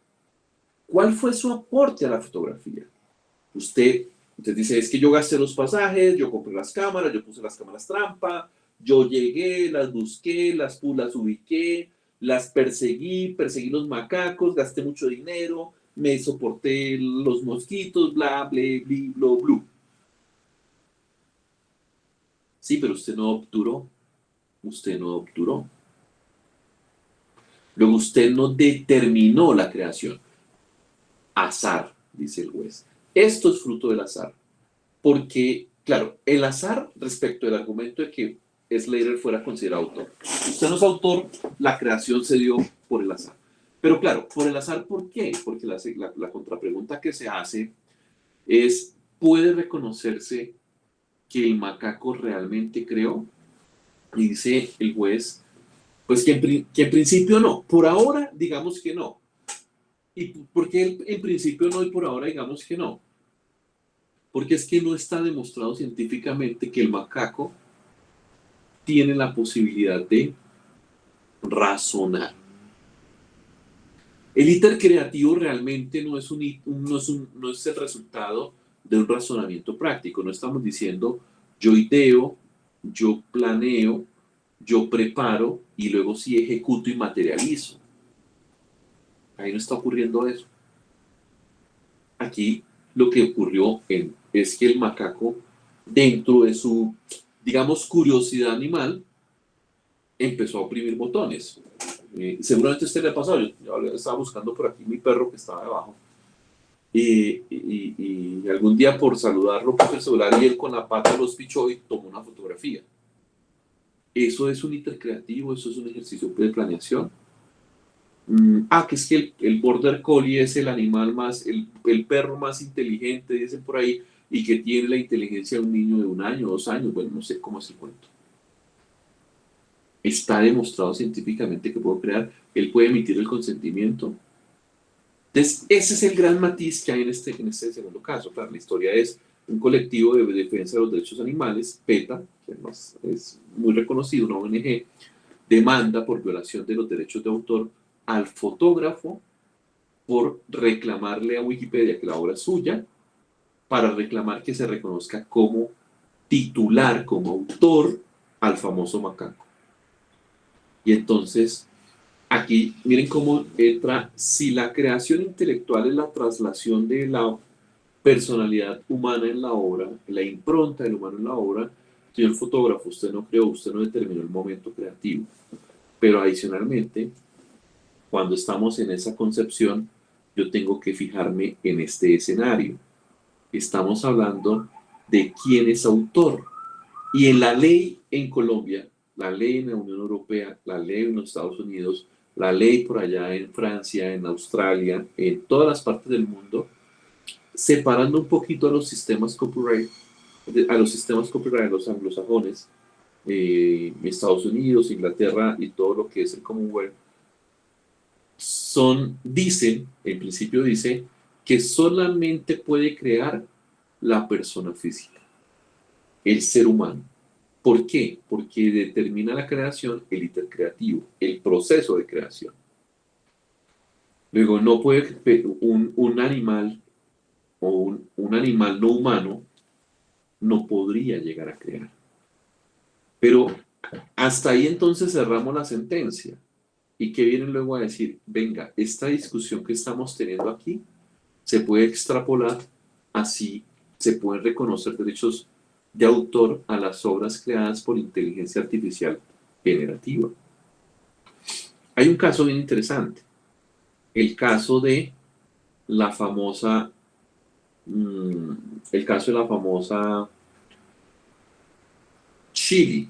¿Cuál fue su aporte a la fotografía? Usted dice, es que yo gasté los pasajes, yo compré las cámaras, yo puse las cámaras trampa, yo llegué, las busqué, las ubiqué, las perseguí los macacos, gasté mucho dinero, me soporté los mosquitos, bla, bla, bla, bla, bla. Sí, pero usted no obturó. Luego usted no determinó la creación. Azar, dice el juez. Esto es fruto del azar. Porque, claro, el azar respecto al argumento de que Slater fuera considerado autor. Usted no es autor, la creación se dio por el azar. Pero claro, por el azar, ¿por qué? Porque la contrapregunta que se hace es, ¿puede reconocerse que el macaco realmente creó? Y dice el juez, pues que en principio no. Por ahora, digamos que no. ¿Y por qué en principio no y por ahora digamos que no? Porque es que no está demostrado científicamente que el macaco tiene la posibilidad de razonar. El íter creativo realmente no es el resultado de un razonamiento práctico. No estamos diciendo yo ideo, yo planeo, yo preparo y luego sí ejecuto y materializo. Ahí no está ocurriendo eso. Aquí lo que ocurrió es que el macaco, dentro de su, digamos, curiosidad animal, empezó a oprimir botones. Seguramente a usted le ha pasado, yo estaba buscando por aquí mi perro que estaba debajo, y algún día por saludarlo puse el celular y él con la pata los pichó y tomó una fotografía. Eso es un intercreativo, eso es un ejercicio de planeación. Que es que el border collie es el animal más, el perro más inteligente, dicen por ahí, y que tiene la inteligencia de un niño de 1 año, 2 años, bueno, no sé cómo es el cuento. Está demostrado científicamente que puede crear, él puede emitir el consentimiento. Entonces, ese es el gran matiz que hay en este segundo caso. Claro, la historia es un colectivo de defensa de los derechos animales, PETA, que además es muy reconocido, una ONG, demanda por violación de los derechos de autor al fotógrafo por reclamarle a Wikipedia que la obra es suya, para reclamar que se reconozca como titular, como autor, al famoso macaco. Y entonces, aquí miren cómo entra, si la creación intelectual es la traslación de la personalidad humana en la obra, la impronta del humano en la obra, señor fotógrafo, usted no creó, usted no determinó el momento creativo. Pero adicionalmente, cuando estamos en esa concepción, yo tengo que fijarme en este escenario. Estamos hablando de quién es autor. Y en la ley en Colombia, la ley en la Unión Europea, la ley en los Estados Unidos, la ley por allá en Francia, en Australia, en todas las partes del mundo, separando un poquito a los sistemas copyright de los anglosajones, Estados Unidos, Inglaterra y todo lo que es el Commonwealth, en principio dice que solamente puede crear la persona física, el ser humano. ¿Por qué? Porque determina la creación el intercreativo, el proceso de creación. Luego, no puede un animal o un animal no humano no podría llegar a crear. Pero hasta ahí entonces cerramos la sentencia. ¿Y qué vienen luego a decir? Venga, esta discusión que estamos teniendo aquí se puede extrapolar, así se pueden reconocer derechos de autor a las obras creadas por inteligencia artificial generativa. Hay un caso bien interesante, el caso de la famosa Chili.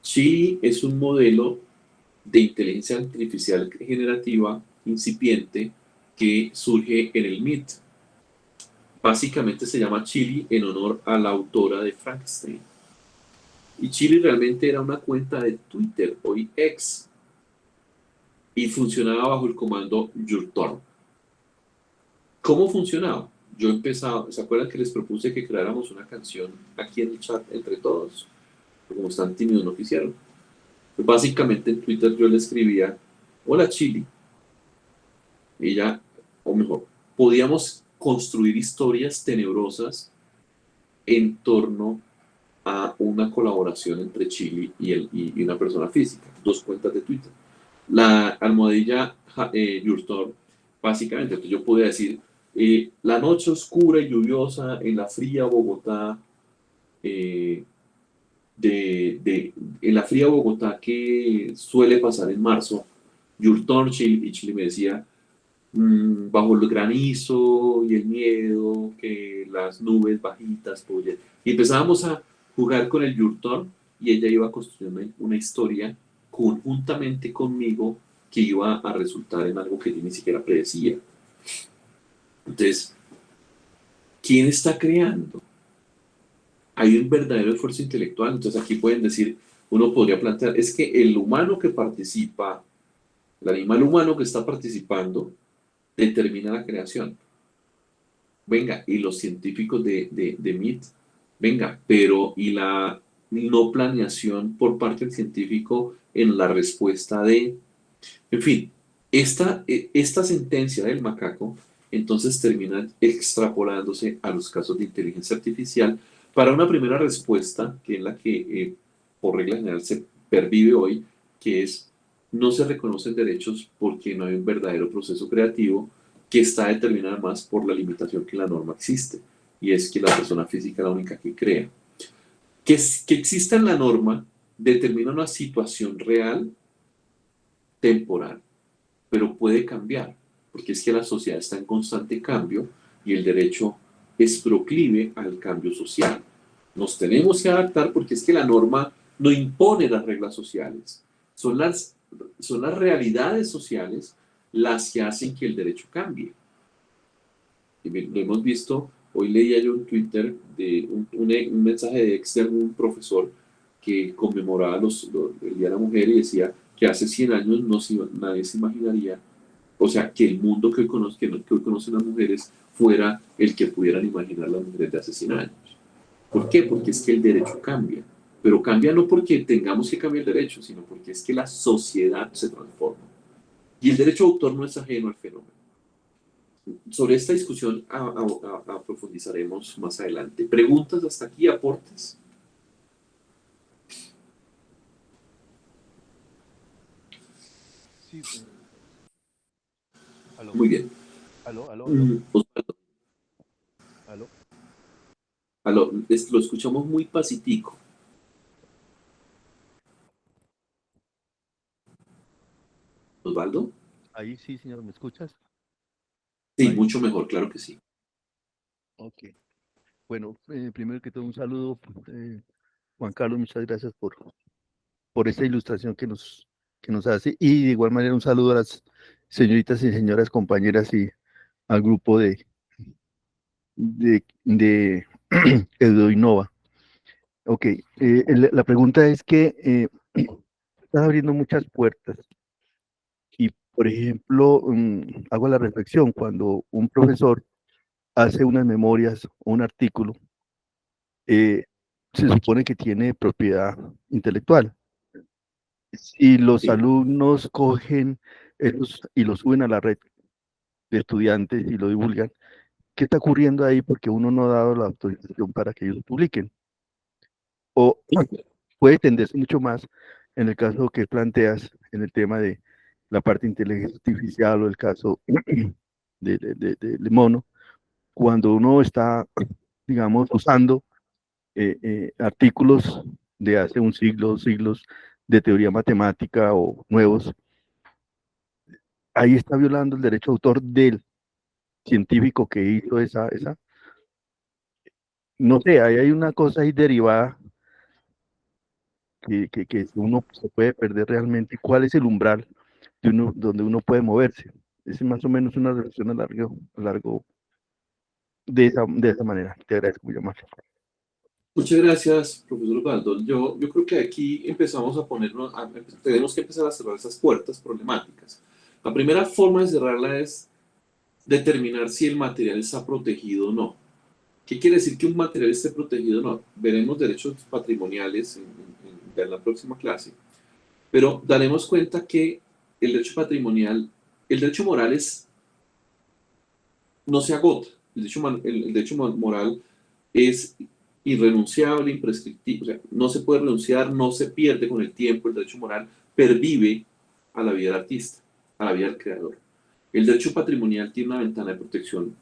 Chili es un modelo de inteligencia artificial generativa incipiente que surge en el MIT. Básicamente se llama Chili en honor a la autora de Frankenstein. Y Chili realmente era una cuenta de Twitter, hoy X, y funcionaba bajo el comando YourTorn. ¿Cómo funcionaba? Yo empezaba, ¿se acuerdan que les propuse que creáramos una canción aquí en el chat entre todos? Pero como están tímidos no quisieron. Pues básicamente en Twitter yo le escribía, hola Chili. Ella, o mejor, podíamos construir historias tenebrosas en torno a una colaboración entre Chili y una persona física, 2 cuentas de Twitter. La almohadilla YourTorn, básicamente, entonces yo podía decir, la noche oscura y lluviosa en la fría Bogotá, en la fría Bogotá que suele pasar en marzo, Yurton, y Chile me decía, bajo el granizo y el miedo, que las nubes bajitas, pues, y empezábamos a jugar con el Yurton y ella iba construyendo una historia conjuntamente conmigo que iba a resultar en algo que yo ni siquiera predecía. Entonces, ¿quién está creando? Hay un verdadero esfuerzo intelectual. Entonces aquí pueden decir, uno podría plantear, es que el humano que participa, el animal humano que está participando, determina la creación. Venga, y los científicos de MIT, venga, pero y la no planeación por parte del científico en la respuesta de, en fin, esta sentencia del macaco entonces termina extrapolándose a los casos de inteligencia artificial para una primera respuesta, que es la que por regla general se pervive hoy, que es no se reconocen derechos porque no hay un verdadero proceso creativo que está determinada más por la limitación que la norma existe, y es que la persona física es la única que crea. Que exista en la norma determina una situación real, temporal, pero puede cambiar, porque es que la sociedad está en constante cambio y el derecho es proclive al cambio social. Nos tenemos que adaptar porque es que la norma no impone las reglas sociales, son las realidades sociales las que hacen que el derecho cambie. Y lo hemos visto, hoy leía yo en Twitter de un mensaje de ex de algún profesor que conmemoraba el Día de la Mujer y decía que hace 100 años nadie se imaginaría, o sea, que el mundo que hoy conocen las mujeres fuera el que pudieran imaginar las mujeres de hace 100 años. ¿Por qué? Porque es que el derecho cambia. Pero cambia no porque tengamos que cambiar el derecho, sino porque es que la sociedad se transforma. Y el derecho de autor no es ajeno al fenómeno. Sobre esta discusión profundizaremos más adelante. ¿Preguntas hasta aquí? ¿Aportes? Sí. Aló. Muy bien. Aló. Osvaldo, Aló. lo escuchamos muy pacífico. Osvaldo. Ahí sí, señor, ¿me escuchas? Sí, Ahí. mucho mejor, claro que sí. Ok. Bueno, primero que todo un saludo, Juan Carlos, muchas gracias por esta ilustración que nos hace, y de igual manera un saludo a las señoritas y señoras compañeras y al grupo de EduInnova. Ok, la pregunta es que estás abriendo muchas puertas y, por ejemplo, hago la reflexión cuando un profesor hace unas memorias o un artículo, se supone que tiene propiedad intelectual. Si los Sí. alumnos cogen esos y los suben a la red de estudiantes y lo divulgan, ¿qué está ocurriendo ahí? Porque uno no ha dado la autorización para que ellos publiquen. O puede tenderse mucho más en el caso que planteas, en el tema de la parte de inteligencia artificial o el caso de Mono, cuando uno está, digamos, usando artículos de hace un siglo, 2 siglos, de teoría matemática o nuevos, ahí está violando el derecho de autor del científico que hizo esa, no sé, ahí hay una cosa ahí derivada que uno se puede perder realmente. ¿Cuál es el umbral donde uno puede moverse? Es más o menos una reflexión a largo de esa manera. Te agradezco muy amable. Muchas gracias, profesor Osvaldo. Yo creo que aquí empezamos a tenemos que empezar a cerrar esas puertas problemáticas. La primera forma de cerrarla es determinar si el material está protegido o no. ¿Qué quiere decir que un material esté protegido o no? Veremos derechos patrimoniales en la próxima clase, pero daremos cuenta que el derecho patrimonial, el derecho moral no se agota. El derecho moral es irrenunciable, imprescriptible, o sea, no se puede renunciar, no se pierde con el tiempo. El derecho moral pervive a la vida del artista, a la vida del creador. El derecho patrimonial tiene una ventana de protección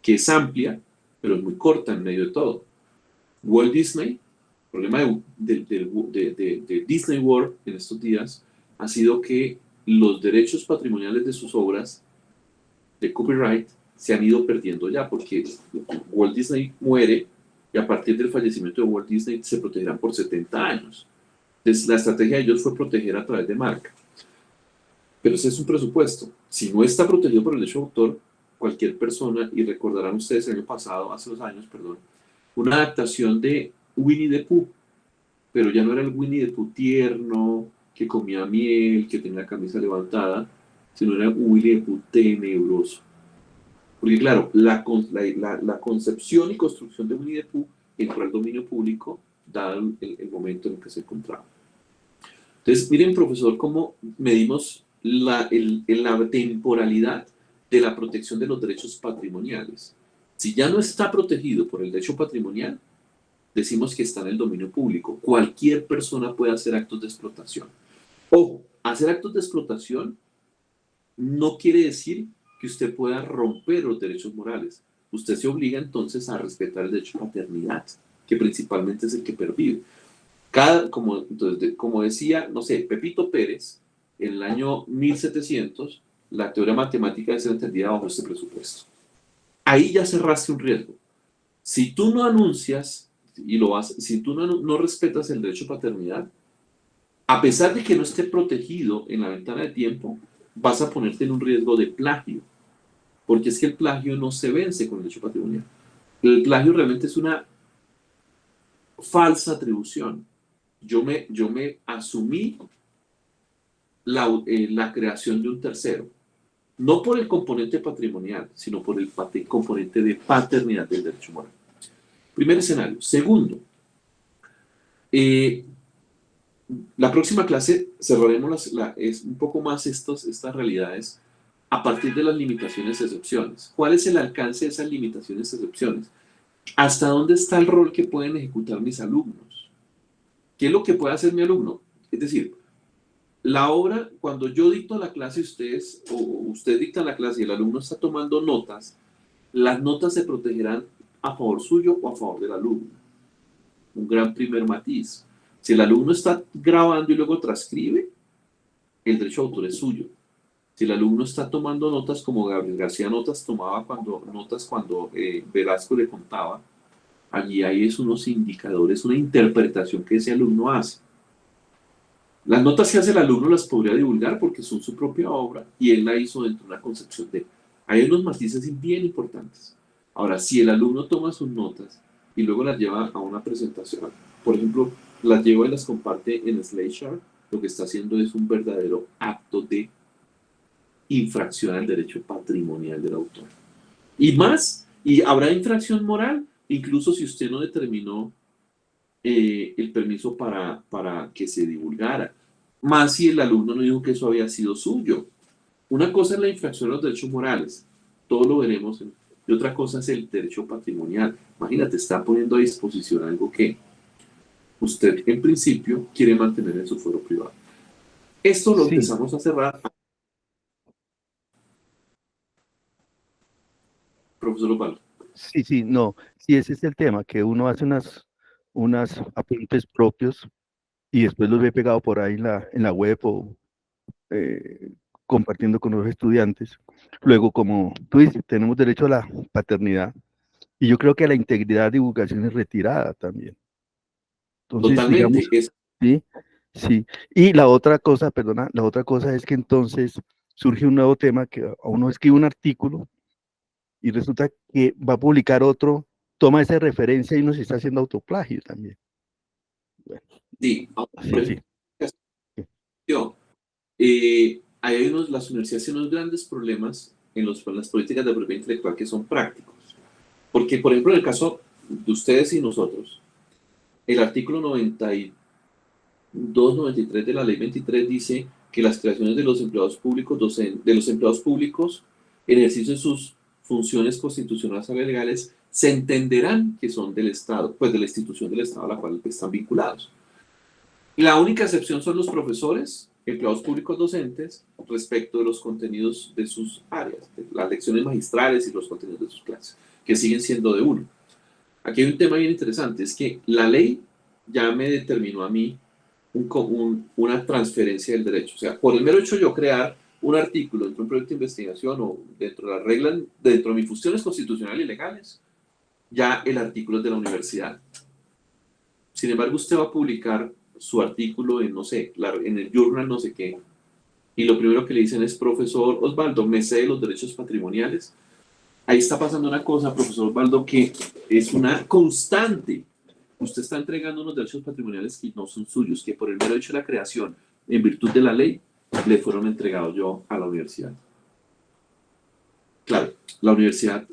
que es amplia, pero es muy corta en medio de todo. Walt Disney, el problema de Disney World en estos días ha sido que los derechos patrimoniales de sus obras de copyright se han ido perdiendo ya, porque Walt Disney muere y a partir del fallecimiento de Walt Disney se protegerán por 70 años. Entonces, la estrategia de ellos fue proteger a través de marca. Pero ese es un presupuesto. Si no está protegido por el derecho de autor, cualquier persona, y recordarán ustedes el año pasado, hace 2 años, perdón, una adaptación de Winnie the Pooh, pero ya no era el Winnie the Pooh tierno, que comía miel, que tenía la camisa levantada, sino era un Winnie the Pooh tenebroso. Porque claro, la concepción y construcción de Winnie the Pooh entró al dominio público, dado el momento en el que se encontraba. Entonces, miren, profesor, cómo medimos la temporalidad de la protección de los derechos patrimoniales. Si ya no está protegido por el derecho patrimonial, decimos que está en el dominio público. Cualquier persona puede hacer actos de explotación. Ojo, hacer actos de explotación no quiere decir que usted pueda romper los derechos morales. Usted se obliga entonces a respetar el derecho de paternidad, que principalmente es el que pervive. Como decía, no sé, Pepito Pérez, en el año 1700, la teoría matemática debe ser entendida bajo este presupuesto. Ahí ya cerraste un riesgo. Si tú no anuncias, si tú no respetas el derecho de paternidad, a pesar de que no esté protegido en la ventana de tiempo, vas a ponerte en un riesgo de plagio, porque es que el plagio no se vence con el derecho patrimonial. El plagio realmente es una falsa atribución. Yo me asumí la creación de un tercero, no por el componente patrimonial, sino por el componente de paternidad del derecho moral. Primer escenario. Segundo, la próxima clase cerraremos es un poco más estas realidades a partir de las limitaciones y excepciones. ¿Cuál es el alcance de esas limitaciones y excepciones? ¿Hasta dónde está el rol que pueden ejecutar mis alumnos? ¿Qué es lo que puede hacer mi alumno? Es decir, la obra, cuando yo dicto la clase ustedes dictan la clase y el alumno está tomando notas, las notas se protegerán a favor suyo o a favor del alumno. Un gran primer matiz. Si el alumno está grabando y luego transcribe, el derecho de autor es suyo. Si el alumno está tomando notas como Gabriel García tomaba cuando Velasco le contaba, allí hay unos indicadores, una interpretación que ese alumno hace. Las notas que hace el alumno las podría divulgar porque son su propia obra y él la hizo dentro de una concepción de... Hay unos matices bien importantes. Ahora, si el alumno toma sus notas y luego las lleva a una presentación, por ejemplo, las lleva y las comparte en Slideshare, lo que está haciendo es un verdadero acto de infracción al derecho patrimonial del autor. Y más, y habrá infracción moral, incluso si usted no determinó el permiso para que se divulgara, más si el alumno no dijo que eso había sido suyo. Una cosa es la infracción a los derechos morales, todo lo veremos, y otra cosa es el derecho patrimonial. Imagínate, está poniendo a disposición algo que usted en principio quiere mantener en su fuero privado. Esto lo empezamos a cerrar. Profesor Osvaldo. Sí, no, sí, ese es el tema, que uno hace unas apuntes propios y después los ve pegado por ahí en la web o compartiendo con los estudiantes. Luego, como tú dices, tenemos derecho a la paternidad y yo creo que la integridad de divulgación es retirada también. Entonces, Totalmente. Digamos, sí. Y la otra cosa, perdona, la otra cosa es que entonces surge un nuevo tema que uno escribe un artículo y resulta que va a publicar otro, toma esa referencia y nos está haciendo autoplagio también. Bueno, sí. Las universidades tienen unos grandes problemas en las políticas de propiedad intelectual que son prácticos. Porque, por ejemplo, en el caso de ustedes y nosotros, el artículo 92-93 de la ley 23 dice que las creaciones de los empleados públicos en ejercicio de sus funciones constitucionales o legales se entenderán que son del Estado, pues de la institución del Estado a la cual están vinculados. La única excepción son los profesores, empleados públicos docentes, respecto de los contenidos de sus áreas, de las lecciones magistrales y los contenidos de sus clases, que siguen siendo de uno. Aquí hay un tema bien interesante, es que la ley ya me determinó a mí una transferencia del derecho. O sea, por el mero hecho de yo crear un artículo dentro de un proyecto de investigación o dentro de las reglas, dentro de mis funciones constitucionales y legales, ya el artículo es de la universidad. Sin embargo, usted va a publicar su artículo en, no sé, en el journal no sé qué, y lo primero que le dicen es, profesor Osvaldo, me cede los derechos patrimoniales. Ahí está pasando una cosa, profesor Osvaldo, que es una constante. Usted está entregando unos derechos patrimoniales que no son suyos, que por el mero hecho de la creación, en virtud de la ley, le fueron entregados yo a la universidad. Claro, la universidad,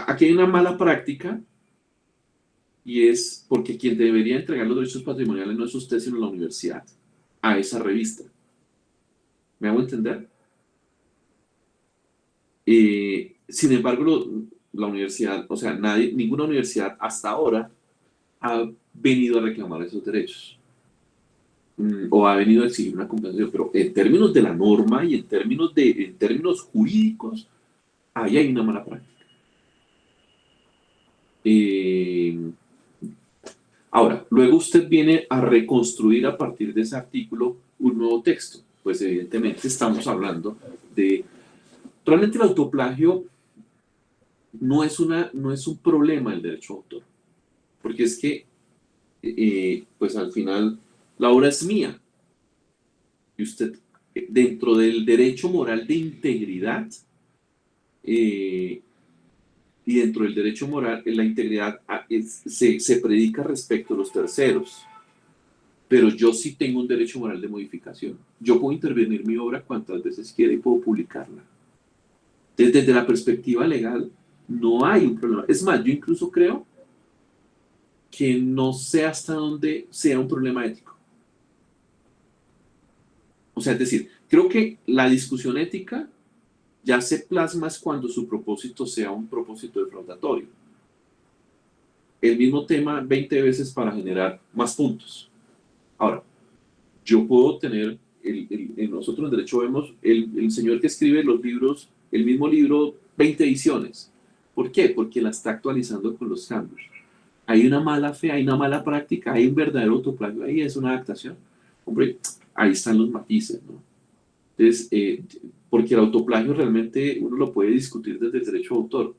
aquí hay una mala práctica, y es porque quien debería entregar los derechos patrimoniales no es usted, sino la universidad, a esa revista. ¿Me hago entender? Sin embargo, la universidad, o sea, ninguna universidad hasta ahora ha venido a reclamar esos derechos. O ha venido a exigir una compensación, pero en términos de la norma y en términos jurídicos, ahí hay una mala práctica. Ahora, luego usted viene a reconstruir a partir de ese artículo un nuevo texto. Pues evidentemente estamos hablando de... Realmente el autoplagio no es un problema del derecho de autor, porque es que, pues al final, la obra es mía. Y usted, dentro del derecho moral de integridad, y dentro del derecho moral, la integridad se predica respecto a los terceros. Pero yo sí tengo un derecho moral de modificación. Yo puedo intervenir mi obra cuantas veces quiera y puedo publicarla. Desde la perspectiva legal, no hay un problema. Es más, yo incluso creo que no sé hasta dónde sea un problema ético. O sea, es decir, creo que la discusión ética ya se plasma cuando su propósito sea un propósito defraudatorio. El mismo tema 20 veces para generar más puntos. Ahora, yo puedo tener, nosotros en derecho vemos el señor que escribe los libros, el mismo libro, 20 ediciones. ¿Por qué? Porque la está actualizando con los cambios. Hay una mala fe, hay una mala práctica, hay un verdadero autoplagio, ahí es una adaptación. Hombre, ahí están los matices, ¿no? Entonces, porque el autoplagio realmente uno lo puede discutir desde el derecho de autor.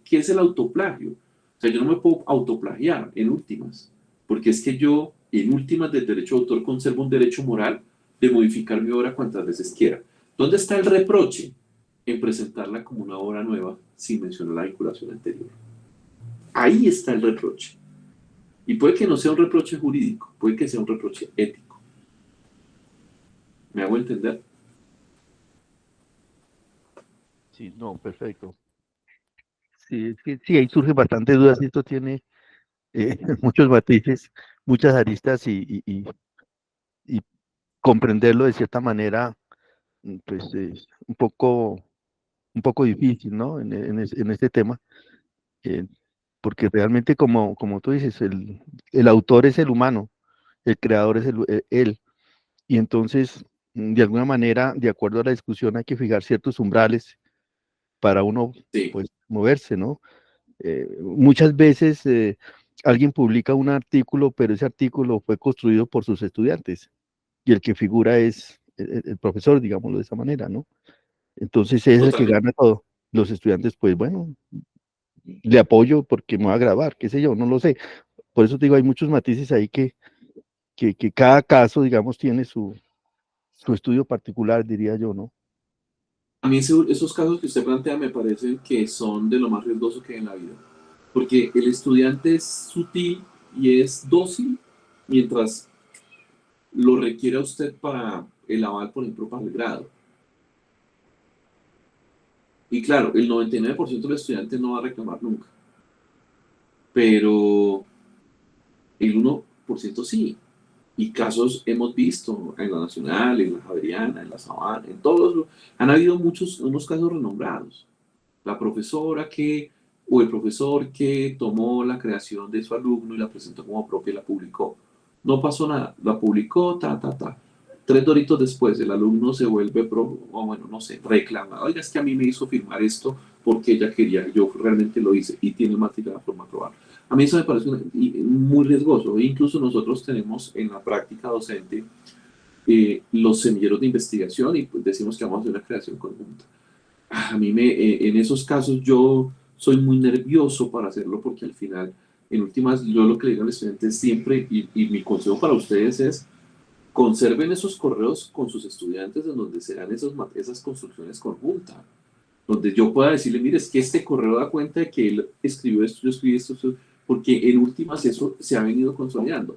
¿Qué es el autoplagio? O sea, yo no me puedo autoplagiar en últimas, porque es que yo, en últimas del derecho de autor, conservo un derecho moral de modificar mi obra cuantas veces quiera. ¿Dónde está el reproche? En presentarla como una obra nueva sin mencionar la vinculación anterior. Ahí está el reproche. Y puede que no sea un reproche jurídico, puede que sea un reproche ético. ¿Me hago entender? Sí, no, perfecto. Sí, sí, ahí surgen bastantes dudas y esto tiene muchos matices, muchas aristas y comprenderlo de cierta manera, pues es un poco difícil, ¿no? En este tema, porque realmente como tú dices, el autor es el humano, el creador es él, y entonces, de alguna manera, de acuerdo a la discusión, hay que fijar ciertos umbrales para uno, Sí. pues, moverse, ¿no? Muchas veces alguien publica un artículo, pero ese artículo fue construido por sus estudiantes y el que figura es el profesor, digámoslo de esa manera, ¿no? Entonces es el que Totalmente. gana todo. Los estudiantes, pues bueno, le apoyo porque me va a grabar, qué sé yo, no lo sé. Por eso te digo, hay muchos matices ahí que cada caso, digamos, tiene su estudio particular, diría yo, ¿no? A mí esos casos que usted plantea me parecen que son de lo más riesgoso que hay en la vida. Porque el estudiante es sutil y es dócil mientras lo requiere a usted para el aval, por ejemplo, para el grado. Y claro, el 99% de los estudiantes no va a reclamar nunca. Pero el 1% sí. Y casos hemos visto en la Nacional, en la Javeriana, en la Sabana, en todos los... Han habido unos casos renombrados. La profesora o el profesor que tomó la creación de su alumno y la presentó como propia y la publicó. No pasó nada, la publicó, 3 doritos después, el alumno se vuelve, o bueno, no sé, reclama. Oiga, es que a mí me hizo firmar esto porque ella quería, yo realmente lo hice y tiene material de la forma aprobada. A mí eso me parece muy riesgoso. Incluso nosotros tenemos en la práctica docente los semilleros de investigación y pues decimos que vamos a hacer una creación conjunta. A mí en esos casos yo soy muy nervioso para hacerlo porque al final, en últimas, yo lo que le digo al estudiante siempre, y mi consejo para ustedes es, conserven esos correos con sus estudiantes en donde serán esas construcciones conjuntas, donde yo pueda decirle, mire, es que este correo da cuenta de que él escribió esto, yo escribí esto, porque en últimas eso se ha venido consolidando.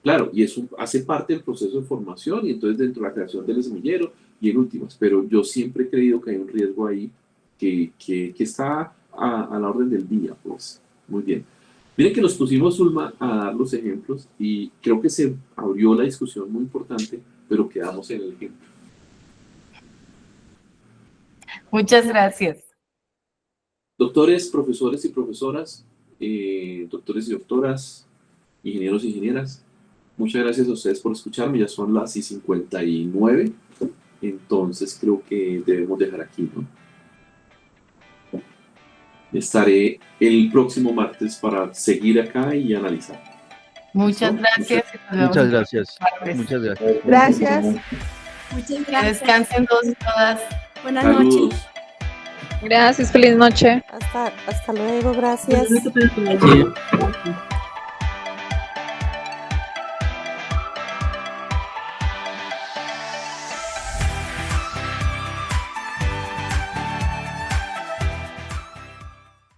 Claro, y eso hace parte del proceso de formación y entonces dentro de la creación del semillero y en últimas, pero yo siempre he creído que hay un riesgo ahí que está a la orden del día, pues. Muy bien. Miren que nos pusimos, Zulma, a dar los ejemplos y creo que se abrió la discusión muy importante, pero quedamos en el ejemplo. Muchas gracias. Doctores, profesores y profesoras, doctores y doctoras, ingenieros y ingenieras, muchas gracias a ustedes por escucharme. Ya son las 59, entonces creo que debemos dejar aquí, ¿no? Estaré el próximo martes para seguir acá y analizar. Muchas ¿Listo? gracias. Muchas gracias. Martes. Muchas gracias. Gracias. Muchas Que gracias. descansen todos y todas. Buenas Saludos. noches. Gracias, feliz noche. Hasta luego, gracias. Sí.